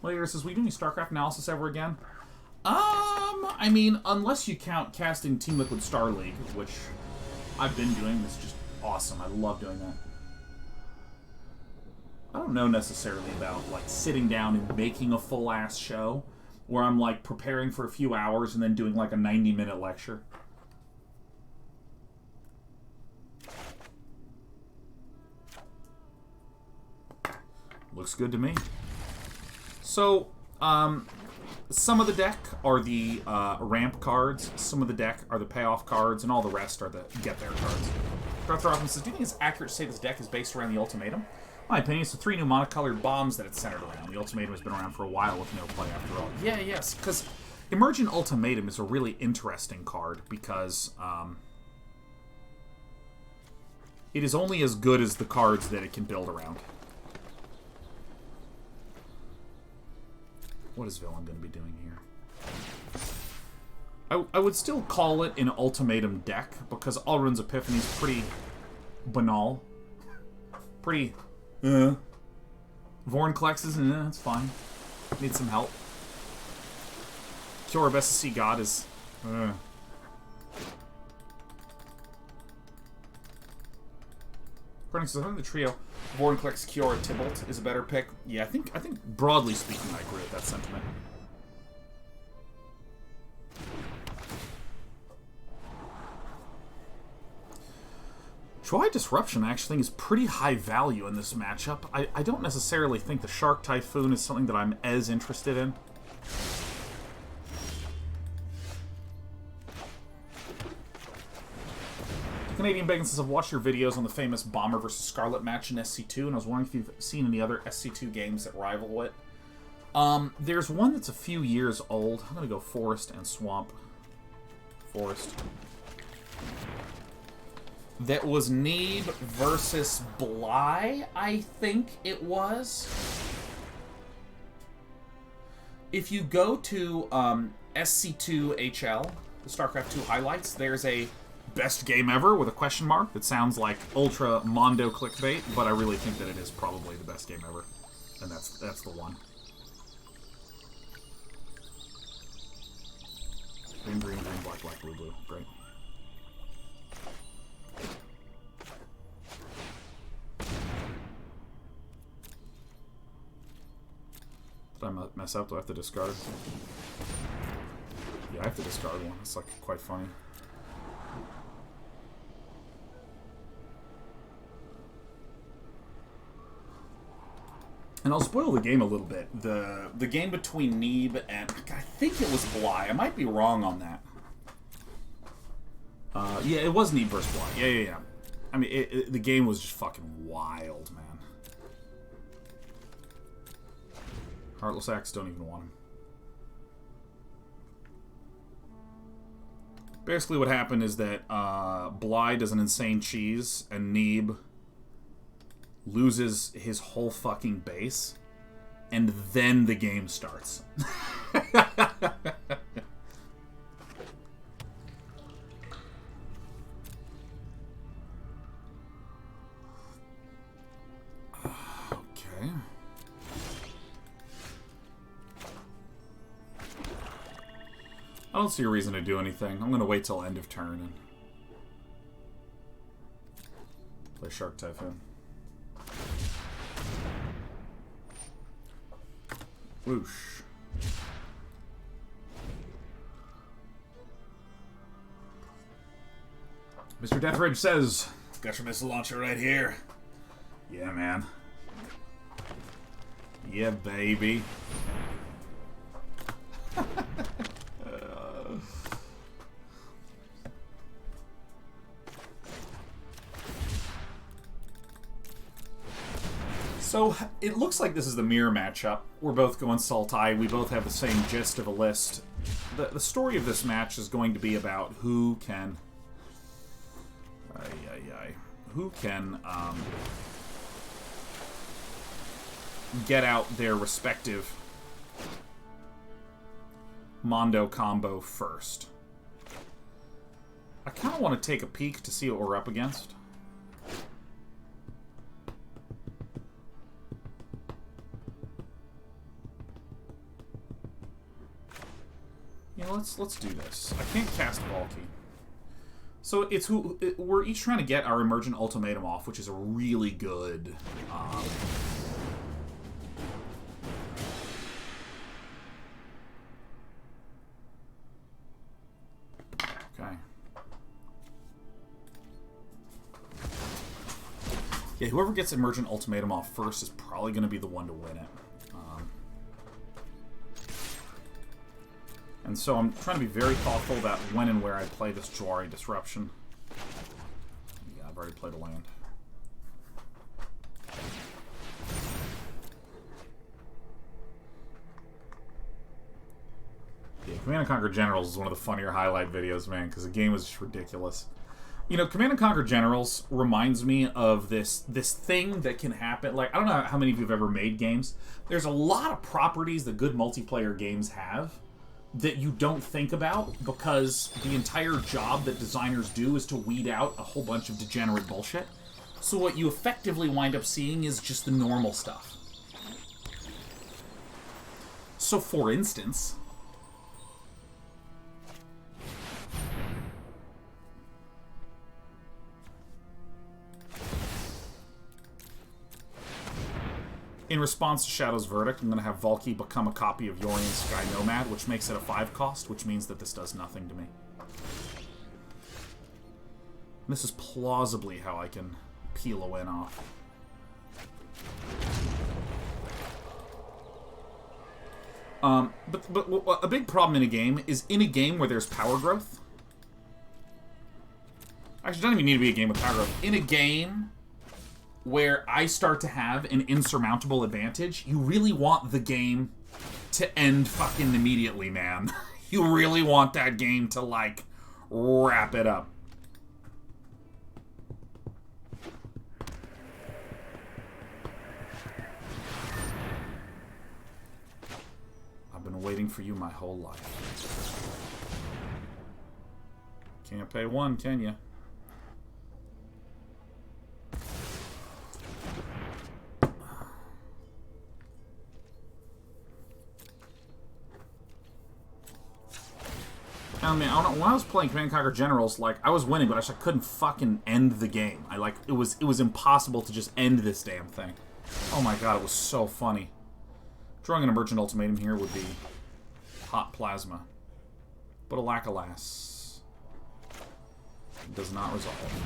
Later says, we do any StarCraft analysis ever again? I mean, unless you count casting Team Liquid Star League, which I've been doing. It's just awesome. I love doing that. I don't know necessarily about, like, sitting down and making a full-ass show where I'm, like, preparing for a few hours and then doing, like, a 90-minute lecture. Looks good to me. So, some of the deck are the ramp cards, some of the deck are the payoff cards, and all the rest are the get there cards. Darth Robin says, do you think it's accurate to say this deck is based around the Ultimatum? In my opinion, it's the 3 new monocolored bombs that it's centered around. The Ultimatum has been around for a while with no play after all. Yeah, yes, because Emergent Ultimatum is a really interesting card because it is only as good as the cards that it can build around. What is villain going to be doing here? I would still call it an ultimatum deck, because Alrund's Epiphany is pretty banal. Pretty, Vorinclex is, it's fine. Need some help. Kiora Best to See God is, According to the trio, Vorinclex, Kiora, Tybalt is a better pick. Yeah, I think broadly speaking, I agree with that sentiment. Jwari Disruption, I actually think, is pretty high value in this matchup. I don't necessarily think the Shark Typhoon is something that I'm as interested in. Canadian Bacon says, I've watched your videos on the famous Bomber versus Scarlet match in SC2, and I was wondering if you've seen any other SC2 games that rival it. There's one that's a few years old. I'm going to go Forest and Swamp. Forest. That was Neeb versus Bly, I think it was. If you go to SC2 HL, the StarCraft 2 highlights, there's a best game ever with a question mark that sounds like ultra mondo clickbait, but I really think that it is probably the best game ever. And that's the one. Green, green, green, black, black, blue, blue. Great. Did I mess up? Do I have to discard? Yeah, I have to discard one. It's like quite funny. And I'll spoil the game a little bit. The game between Neeb and I think it was Bly. I might be wrong on that. Yeah, it was Neeb versus Bly. Yeah. I mean, the game was just fucking wild, man. Heartless Acts don't even want him. Basically what happened is that Bly does an insane cheese, and Neeb loses his whole fucking base, and then the game starts. Okay. I don't see a reason to do anything. I'm gonna wait till end of turn and play Shark Typhoon. Whoosh. Mr. Deathridge says, got your missile launcher right here. Yeah, man. Yeah, baby. So, it looks like this is the mirror matchup. We're both going Sultai. We both have the same gist of a list. The story of this match is going to be about who can... Who can get out their respective Mondo combo first. I kind of want to take a peek to see what we're up against. Yeah, let's do this. I can't cast Valki. So it's we're each trying to get our Emergent Ultimatum off, which is a really good okay. Yeah, whoever gets Emergent Ultimatum off first is probably going to be the one to win it. And so I'm trying to be very thoughtful about when and where I play this Jwari Disruption. Yeah, I've already played a land. Yeah, Command & Conquer Generals is one of the funnier highlight videos, man, because the game was just ridiculous. You know, Command & Conquer Generals reminds me of this thing that can happen. Like, I don't know how many of you have ever made games. There's a lot of properties that good multiplayer games have that you don't think about because the entire job that designers do is to weed out a whole bunch of degenerate bullshit. So what you effectively wind up seeing is just the normal stuff. So, for instance... in response to Shadow's verdict, I'm going to have Valki become a copy of Yorion's Sky Nomad, which makes it a 5 cost, which means that this does nothing to me. And this is plausibly how I can peel a win off. But a big problem in a game is in a game where there's power growth. Actually, it doesn't even need to be a game with power growth. In a game where I start to have an insurmountable advantage, you really want the game to end fucking immediately, man. You really want that game to, like, wrap it up. I've been waiting for you my whole life. Can't pay one, can you? I mean, when I was playing Command & Conquer Generals, like, I was winning, but I just couldn't fucking end the game. It was impossible to just end this damn thing. Oh my god, it was so funny. Drawing an Emergent Ultimatum here would be hot plasma. But alack alas, it does not resolve.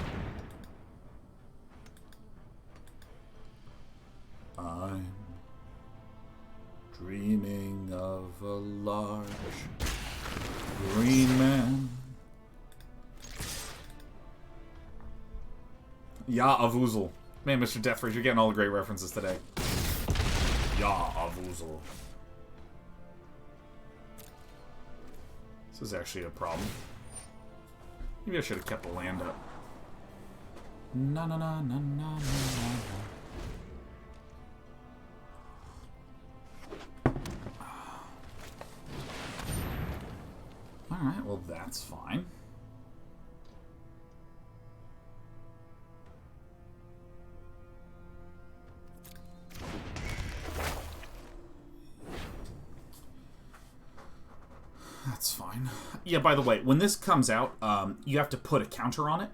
I'm dreaming of a large green man. Ya Avuzal. Man, Mr. Deathridge, you're getting all the great references today. Ya Avuzal. This is actually a problem. Maybe I should have kept the land up. Na na na na na na na. Alright, well that's fine. That's fine. Yeah, by the way, when this comes out, you have to put a counter on it.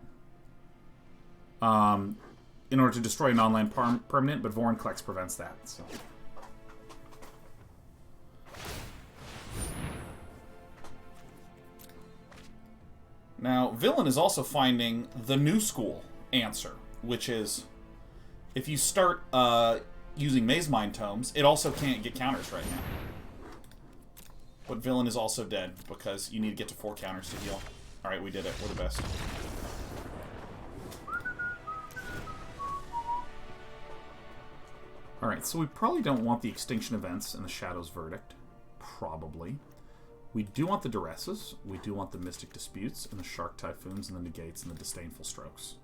In order to destroy an online permanent, but Vorinclex prevents that, so... Now, Villain is also finding the new school answer, which is, if you start using Mazemind Tomes, it also can't get counters right now. But Villain is also dead, because you need to get to 4 counters to heal. Alright, we did it. We're the best. Alright, so we probably don't want the Extinction Events and the Shadow's Verdict. Probably. We do want the Duresses, we do want the Mystic Disputes, and the Shark Typhoons, and the Negates, and the Disdainful Strokes.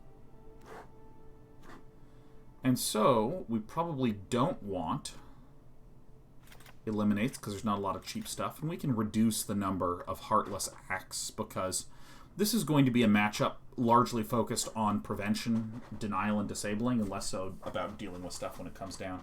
And so, we probably don't want Eliminates, because there's not a lot of cheap stuff, and we can reduce the number of Heartless Acts, because this is going to be a matchup largely focused on prevention, denial, and disabling, and less so about dealing with stuff when it comes down.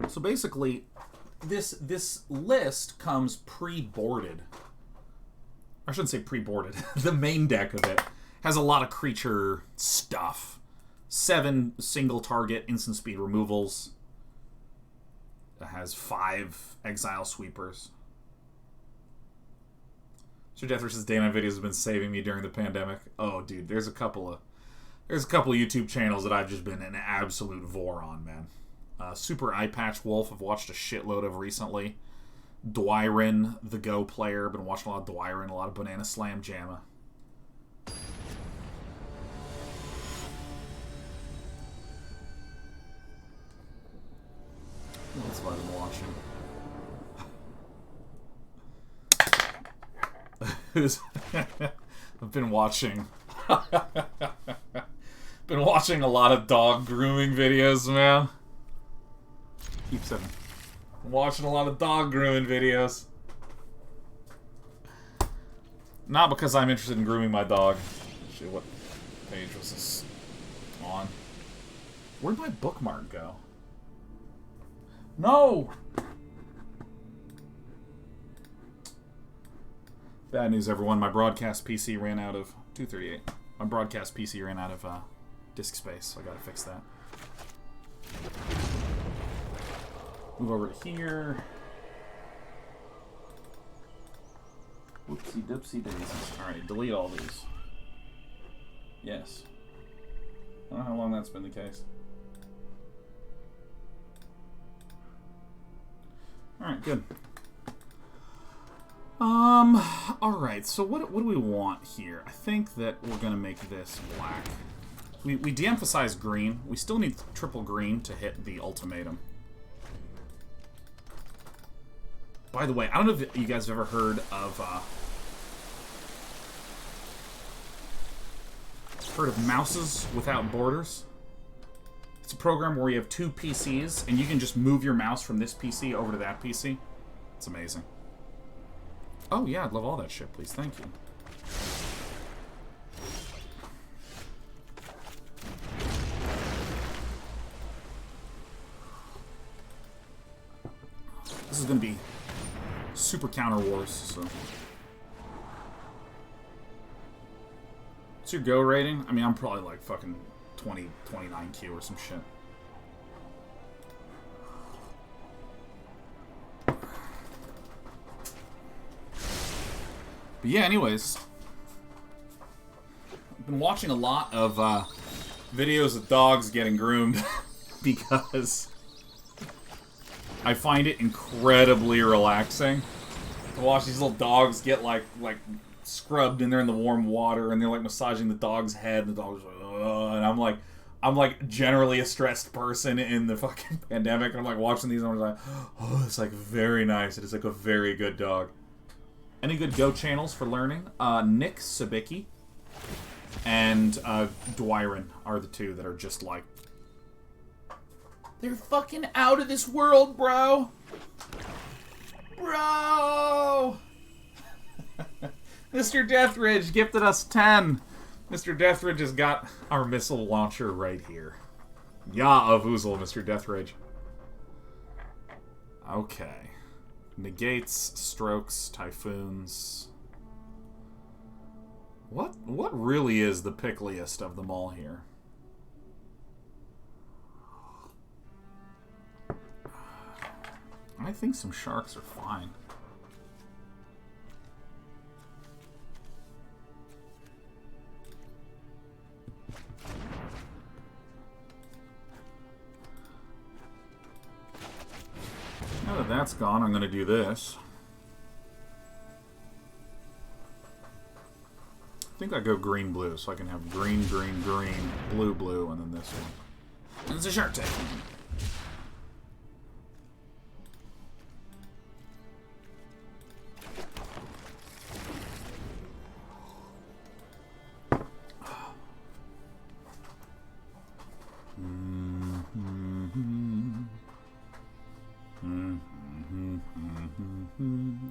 So basically, this list comes pre-boarded. I shouldn't say pre-boarded. The main deck of it has a lot of creature stuff. 7 single target instant speed removals. It has 5 exile sweepers. Sir Death vs. Day 9 videos have been saving me during the pandemic. Oh, dude, there's a couple of YouTube channels that I've just been an absolute vor on, man. Super Eye Patch Wolf, I've watched a shitload of recently. Dwyrin, the Go player, been watching a lot of Dwyrin, a lot of Banana Slam Jamma. That's what I'm watching. I've been watching. Been watching a lot of dog grooming videos, man. Keep saying. I'm watching a lot of dog grooming videos. Not because I'm interested in grooming my dog. Shit, what page was this on? Where'd my bookmark go? No! Bad news, everyone. My broadcast PC ran out of... 238. My broadcast PC ran out of disk space, so I gotta fix that. Move over to here. Whoopsie doopsie daisies. Alright, delete all these. Yes. I don't know how long that's been the case. Alright, good. Alright, so what do we want here? I think that we're gonna make this black. We de-emphasize green. We still need triple green to hit the ultimatum. By the way, I don't know if you guys have ever heard of Mouses Without Borders. It's a program where you have two PCs and you can just move your mouse from this PC over to that PC. It's amazing. Oh yeah, I'd love all that shit, please. Thank you. This is gonna be super counter wars, so. What's your go rating? I mean, I'm probably like fucking 20, 29Q or some shit. But yeah, anyways. I've been watching a lot of videos of dogs getting groomed because I find it incredibly relaxing to watch these little dogs get like scrubbed and they're in the warm water and they're like massaging the dog's head and the dog's like, ugh, and I'm like generally a stressed person in the fucking pandemic and I'm like watching these and I'm like, oh, it's like very nice. It is like a very good dog. Any good Go channels for learning? Nick Sabicki and Dwyron are the two that are just like, they're fucking out of this world, bro. Bro! Mr. Deathridge gifted us 10. Mr. Deathridge has got our missile launcher right here. Yah-avoozle, Mr. Deathridge. Okay. Negates, strokes, typhoons. What really is the pickliest of them all here? I think some sharks are fine. Now that that's gone, I'm going to do this. I think I go green-blue, so I can have green, green, green, blue, blue, and then this one. And it's a Shark Typhoon.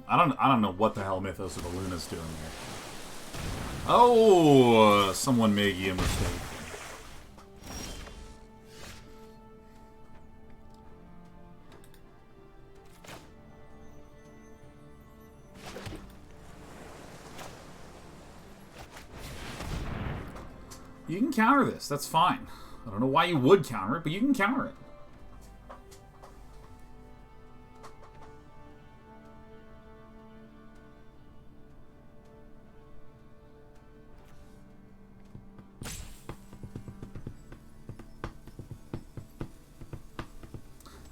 I don't know what the hell Mythos of the Luna's doing here. Oh, someone made you a mistake. You can counter this, that's fine. I don't know why you would counter it, but you can counter it.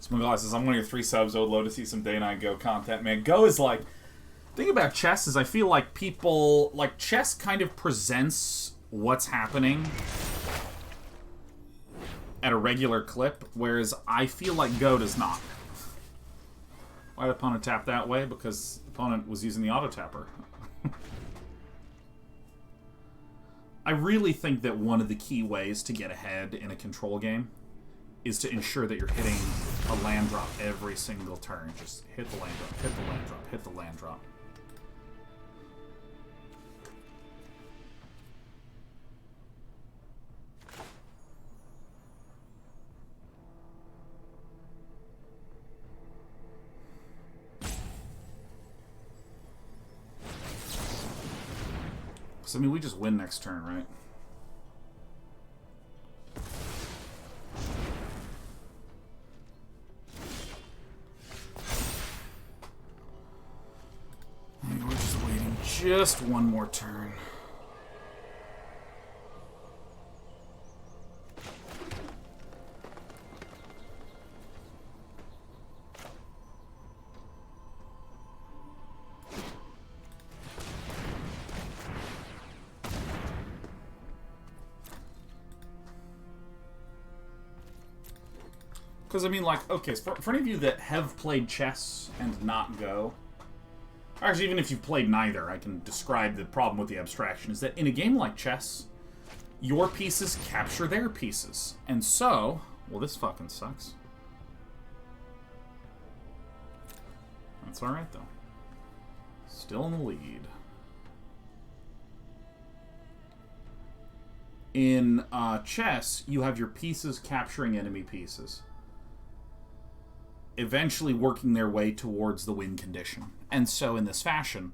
Smuggle says, I'm one of your 3 subs. I would love to see some Day 9 Go content, man. Go is like... The thing about chess is I feel like people... Like, chess kind of presents what's happening at a regular clip, whereas I feel like Go does not. Why did opponent tap that way? Because opponent was using the auto tapper. I really think that one of the key ways to get ahead in a control game is to ensure that you're hitting a land drop every single turn. Just hit the land drop, hit the land drop, hit the land drop. So, I mean, we just win next turn, right? Maybe we're just waiting just one more turn. Because, I mean, like, okay, so for any of you that have played chess and not Go, or actually, even if you've played neither, I can describe the problem with the abstraction, is that in a game like chess, your pieces capture their pieces. And so, well, this fucking sucks. That's alright, though. Still in the lead. In chess, you have your pieces capturing enemy pieces, eventually working their way towards the win condition. And so in this fashion,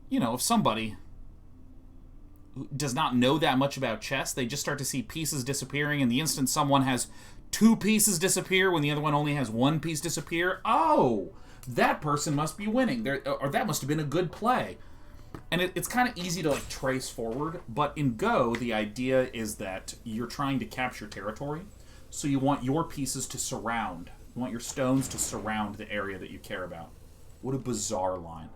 you know, if somebody does not know that much about chess, they just start to see pieces disappearing, and the instant someone has two pieces disappear when the other one only has one piece disappear, oh, that person must be winning, or that must have been a good play. And it's kind of easy to, like, trace forward, but in Go, the idea is that you're trying to capture territory. So you want your pieces to surround. You want your stones to surround the area that you care about. What a bizarre line.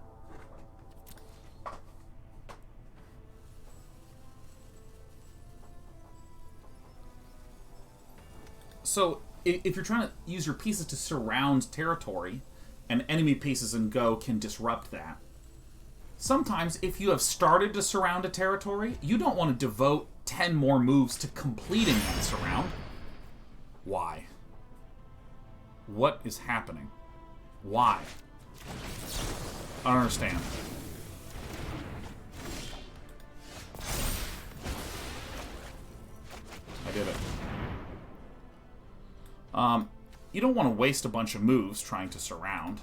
So if you're trying to use your pieces to surround territory, and enemy pieces in Go can disrupt that, sometimes if you have started to surround a territory, you don't want to devote 10 more moves to completing that surround. Why? What is happening? Why? I don't understand. I did it. You don't want to waste a bunch of moves trying to surround.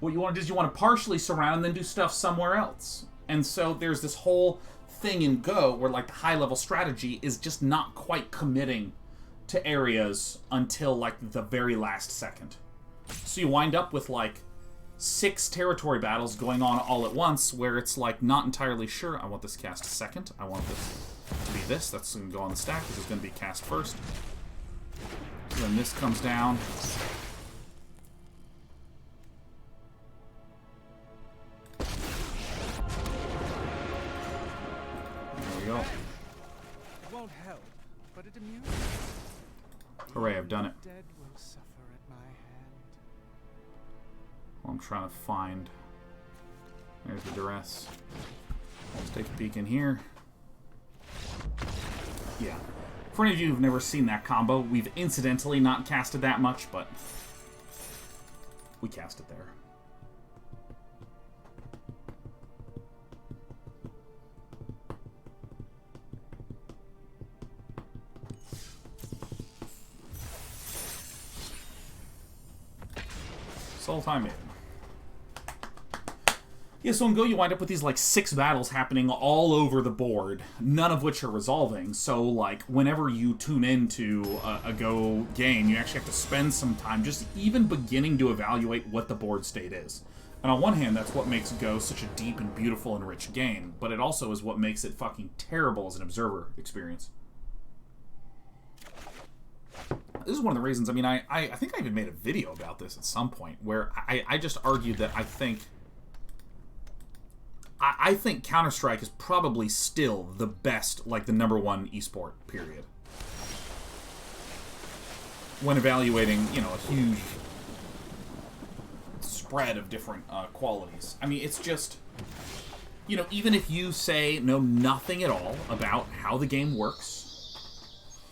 What you want to do is you want to partially surround and then do stuff somewhere else. And so there's this whole thing in Go where, like, the high-level strategy is just not quite committing to areas until, like, the very last second. So you wind up with, like, 6 territory battles going on all at once where it's, like, not entirely sure. I want this cast second. I want this to be this. That's going to go on the stack. This is going to be cast first. Then this comes down. Go. It won't help, but it amuses. Hooray, I've done it. Dead will suffer at my hand. Well, I'm trying to find... There's the duress. Let's take a peek in here. Yeah. For any of you who've never seen that combo, we've incidentally not casted that much, but we cast it there. Sultai Ultimatum. Yeah, so in Go you wind up with these, like, 6 battles happening all over the board, none of which are resolving. So, like, whenever you tune into a Go game, you actually have to spend some time just even beginning to evaluate what the board state is. And on one hand, that's what makes Go such a deep and beautiful and rich game, but it also is what makes it fucking terrible as an observer experience. This is one of the reasons, I mean, I think I even made a video about this at some point, where I just argued that I think I think Counter-Strike is probably still the best, like the #1 esport, period. When evaluating, you know, a huge spread of different qualities. I mean, it's just, you know, even if you know nothing at all about how the game works,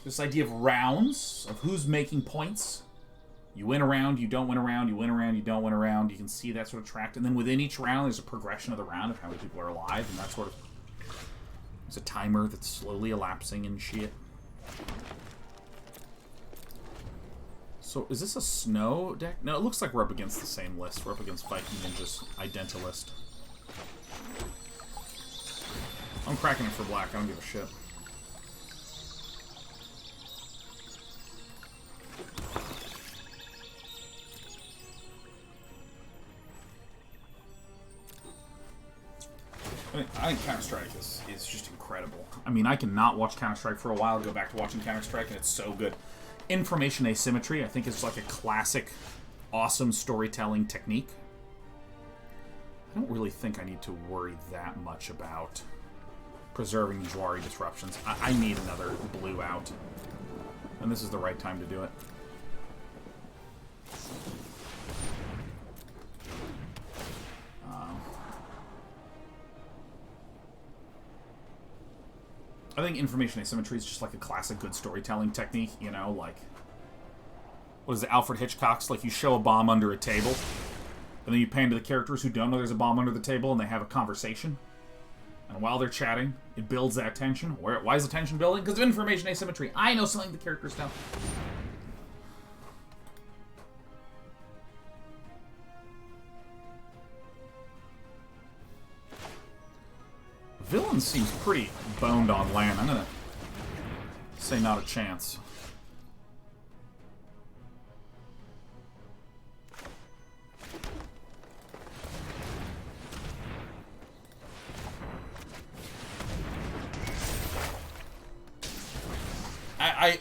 this idea of rounds, of who's making points, you win a round, you don't win a round, you win a round, you don't win a round, you can see that sort of tracked, and then within each round there's a progression of the round of how many people are alive, and that sort of, there's a timer that's slowly elapsing and shit. So, is this a snow deck? No, it looks like we're up against the same list. We're up against Viking Ninja's Identalist. I'm cracking it for black. I don't give a shit. I think Counter-Strike is just incredible. I mean, I cannot watch Counter-Strike for a while to go back to watching Counter-Strike, and it's so good. Information asymmetry, I think, is like a classic, awesome storytelling technique. I don't really think I need to worry that much about preserving Jwari Disruptions. I need another blue out, and this is the right time to do it. I think information asymmetry is just like a classic good storytelling technique, you know, like, what is it, Alfred Hitchcock's, like, you show a bomb under a table, and then you pan to the characters who don't know there's a bomb under the table, and they have a conversation, and while they're chatting, it builds that tension. Why is the tension building? Because of information asymmetry. I know something the characters don't. Villain seems pretty boned on land. I'm gonna say not a chance.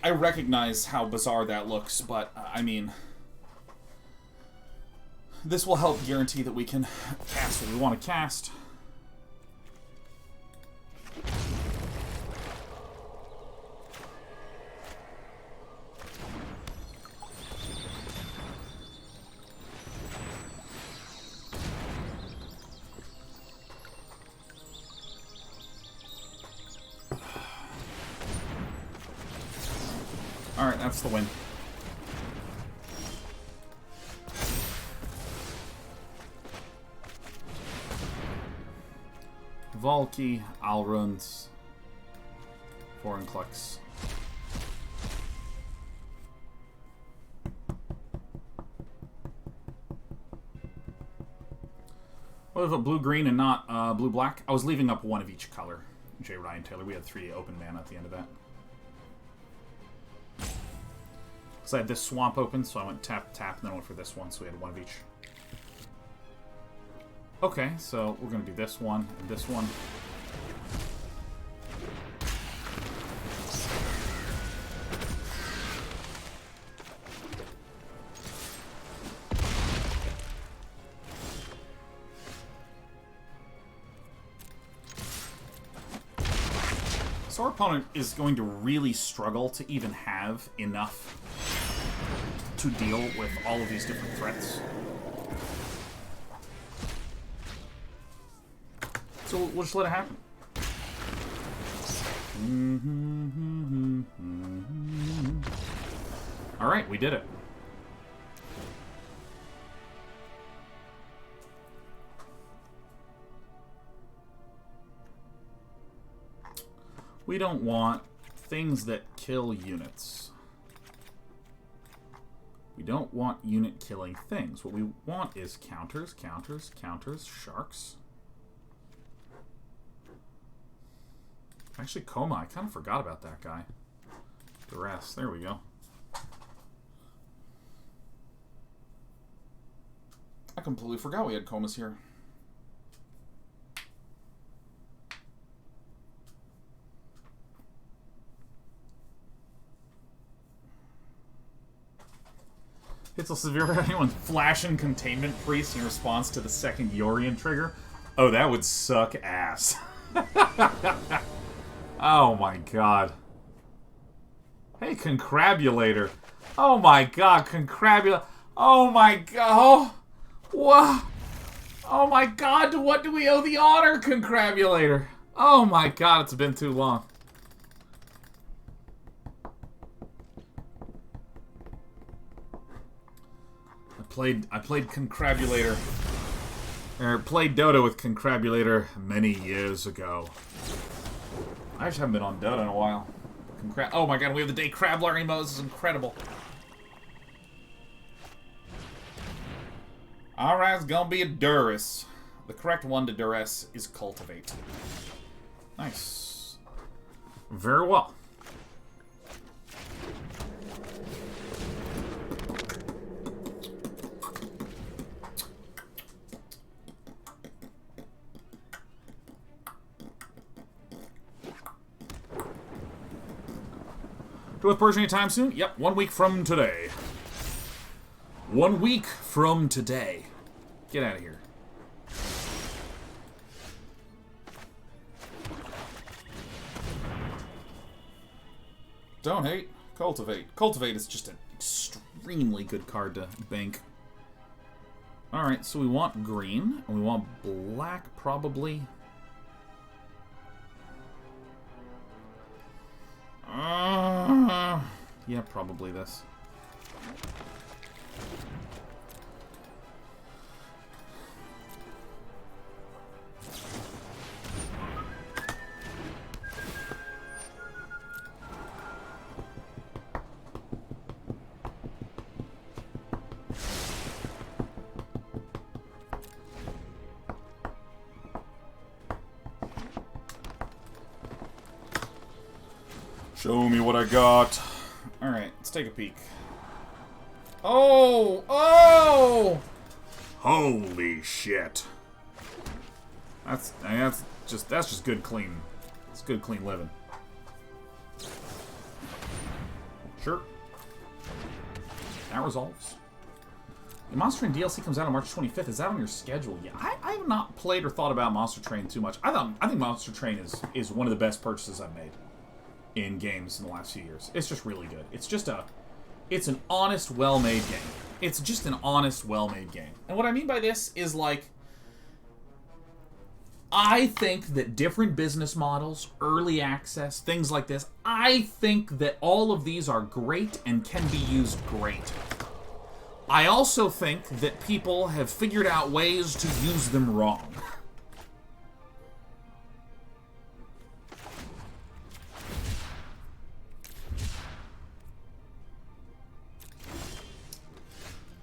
I recognize how bizarre that looks, but I mean, this will help guarantee that we can cast what we want to cast. Alright, that's the win. Valki, Alrund, foreign clicks. What if a blue-green and not blue-black? I was leaving up one of each color. J. Ryan Taylor. We had 3 open mana at the end of that. So I had this swamp open, so I went tap, tap, and then I went for this one, so we had one of each. Okay, so we're going to do this one and this one. So our opponent is going to really struggle to even have enough to deal with all of these different threats. So we'll just let it happen. Alright, we did it. We don't want things that kill units. We don't want unit-killing things. What we want is counters, counters, counters, sharks. Actually, Coma, I kind of forgot about that guy. Duress, there we go. I completely forgot we had Comas here. Hits a severe anyone flashing Containment Priest in response to the second Yorion trigger. Oh, that would suck ass. Oh my god. Hey, Concrabulator. Oh my god, Concrabulator. Oh my god. What? Oh my god, to what do we owe the honor, Concrabulator? Oh my god, it's been too long. I played Concrabulator. Or played Dota with Concrabulator many years ago. I just haven't been on Dota in a while. Oh my god, we have the day Crablar emotes. This is incredible. Alright, it's gonna be a Duress. The correct one to Duress is Cultivate. Nice. Very well. Do with Persian anytime soon? Yep, 1 week from today. 1 week from today. Get out of here. Don't hate. Cultivate. Cultivate is just an extremely good card to bank. Alright, so we want green, and we want black probably. Yeah, probably this. Show me what I got. Alright, let's take a peek. Oh! Oh! Holy shit. That's just good clean. It's good clean living. Sure. That resolves. The Monster Train DLC comes out on March 25th. Is that on your schedule? Yeah, I have not played or thought about Monster Train too much. I think Monster Train is one of the best purchases I've made in games in the last few years. It's just really good. It's an honest, well-made game. It's just an honest, well-made game. And what I mean by this is, like, I think that different business models, early access, things like this, I think that all of these are great and can be used great. I also think that people have figured out ways to use them wrong.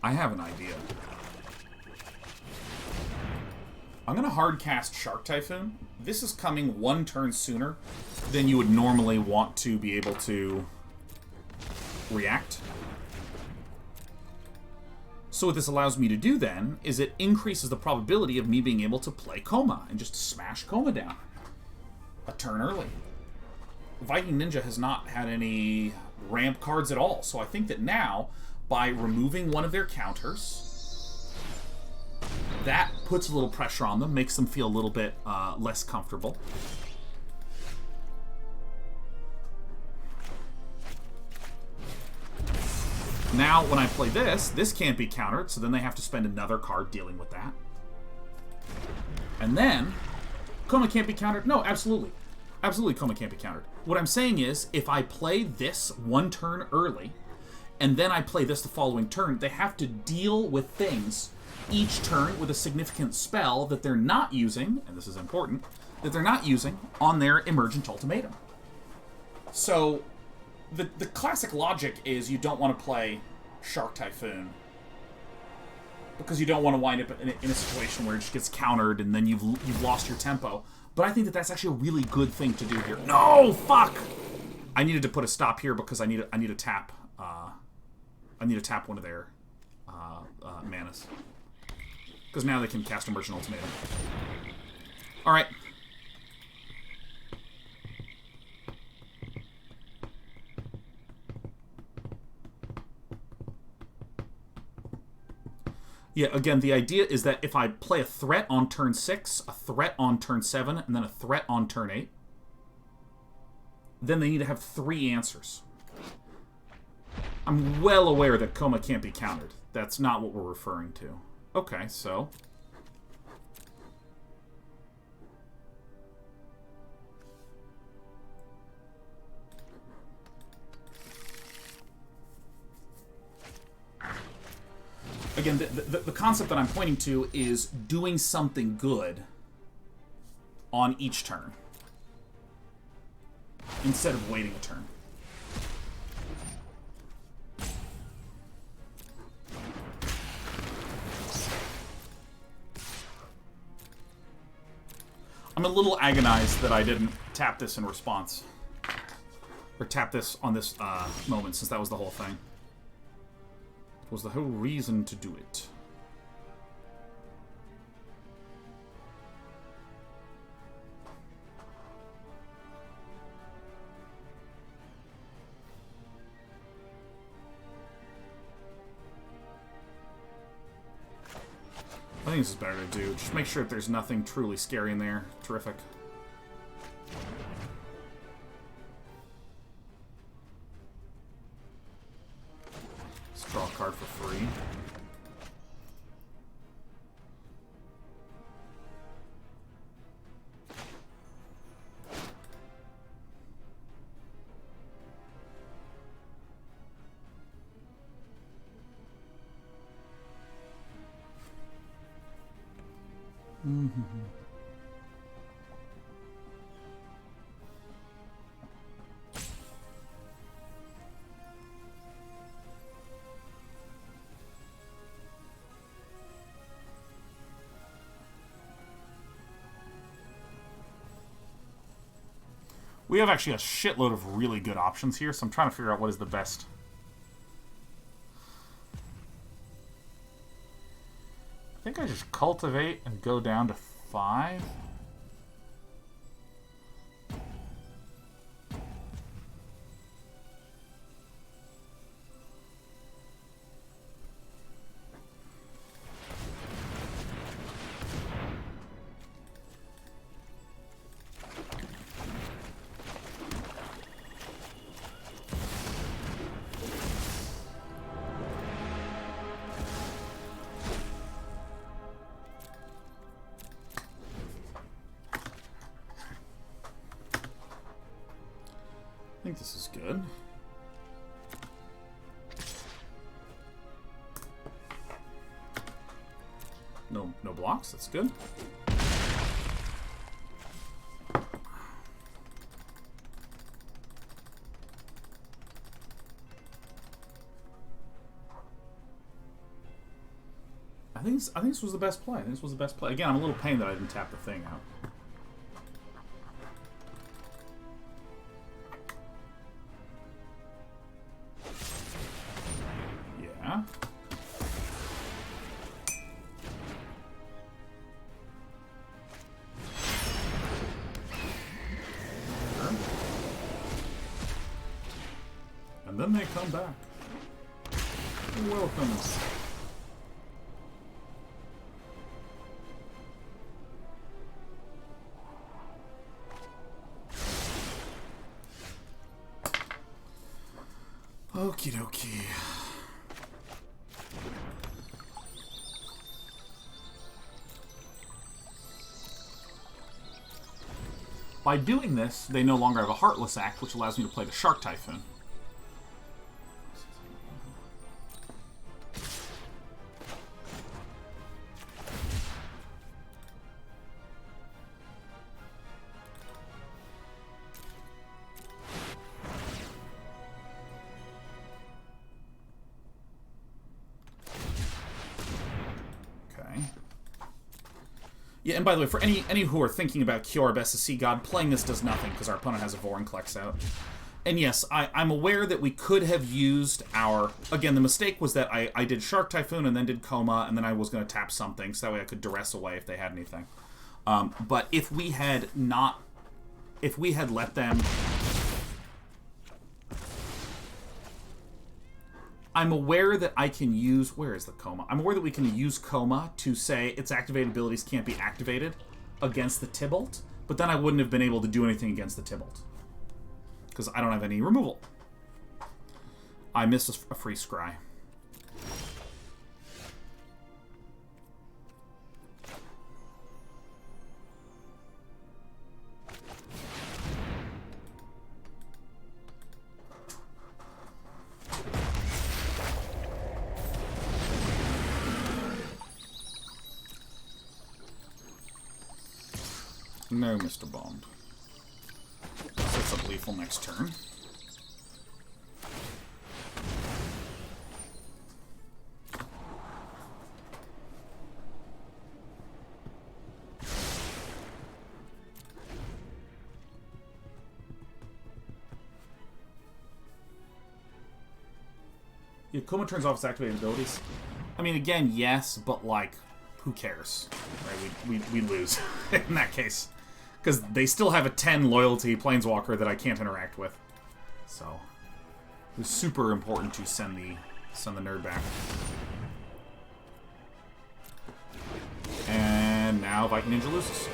I have an idea. I'm going to hard cast Shark Typhoon. This is coming 1 turn sooner than you would normally want to be able to react. So what this allows me to do then is it increases the probability of me being able to play Coma and just smash Coma down a turn early. Viking Ninja has not had any ramp cards at all, so I think that now, by removing one of their counters, that puts a little pressure on them, makes them feel a little bit less comfortable. Now, when I play this, this can't be countered, so then they have to spend another card dealing with that. And then, Coma can't be countered. No, absolutely. Absolutely, Coma can't be countered. What I'm saying is, if I play this 1 turn early, and then I play this the following turn, they have to deal with things each turn with a significant spell that they're not using, and this is important, that they're not using on their Emergent Ultimatum. So, the classic logic is you don't want to play Shark Typhoon because you don't want to wind up in a situation where it just gets countered and then you've lost your tempo. But I think that that's actually a really good thing to do here. No, fuck! I needed to put a stop here because I need to tap. I need to tap one of their manas. Because now they can cast Emergent Ultimatum. Alright. Yeah, again, the idea is that if I play a threat on turn 6, a threat on turn 7, and then a threat on turn 8, then they need to have 3 answers. I'm well aware that Coma can't be countered. That's not what we're referring to. Okay, so... Again, the concept that I'm pointing to is doing something good on each turn instead of waiting a turn. I'm a little agonized that I didn't tap this in response. Or tap this on this moment, since that was the whole thing. It was the whole reason to do it. I think this is better to do. Just make sure that there's nothing truly scary in there. Terrific. Let's draw a card for free. We have actually a shitload of really good options here, so I'm trying to figure out what is the best. I think I just cultivate and go down to 5. I think this is good. No blocks, that's good. I think this was the best play. I think this was the best play. Again, I'm a little pained that I didn't tap the thing out. Yeah. And then they come back. Welcome. Okie dokie. By doing this, they no longer have a Heartless Act, which allows me to play the Shark Typhoon. Yeah, and by the way, for any who are thinking about Kiora Best of Sea God, playing this does nothing because our opponent has a Vorinclex out. And yes, I'm aware that we could have used our... Again, the mistake was that I did Shark Typhoon and then did Coma, and then I was going to tap something, so that way I could duress away if they had anything. But if we had not... If we had let them... I'm aware that I can use... Where is the Coma? I'm aware that we can use Coma to say its activated abilities can't be activated against the Tybalt, but then I wouldn't have been able to do anything against the Tybalt. Because I don't have any removal. I missed a free scry. No, Mr. Bond. Sets up lethal next turn. Yeah, Coma turns off its activated abilities. I mean, again, yes, but, like, who cares? Right? We lose in that case. Because they still have a 10 loyalty Planeswalker that I can't interact with. So, it was super important to send the nerd back. And now Viking Ninja loses.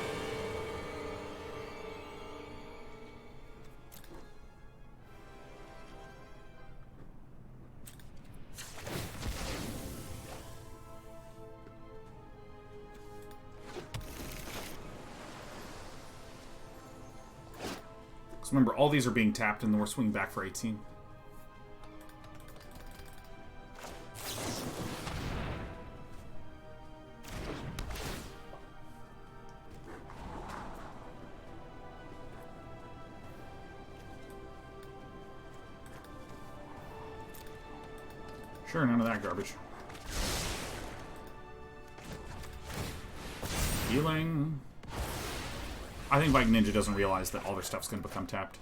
Remember, all these are being tapped, and then we're swinging back for 18. Sure, none of that garbage. Healing. I think Viking Ninja doesn't realize that all their stuff's going to become tapped.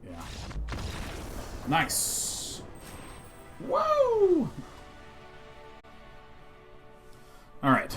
Yeah. Nice. Whoa! Alright.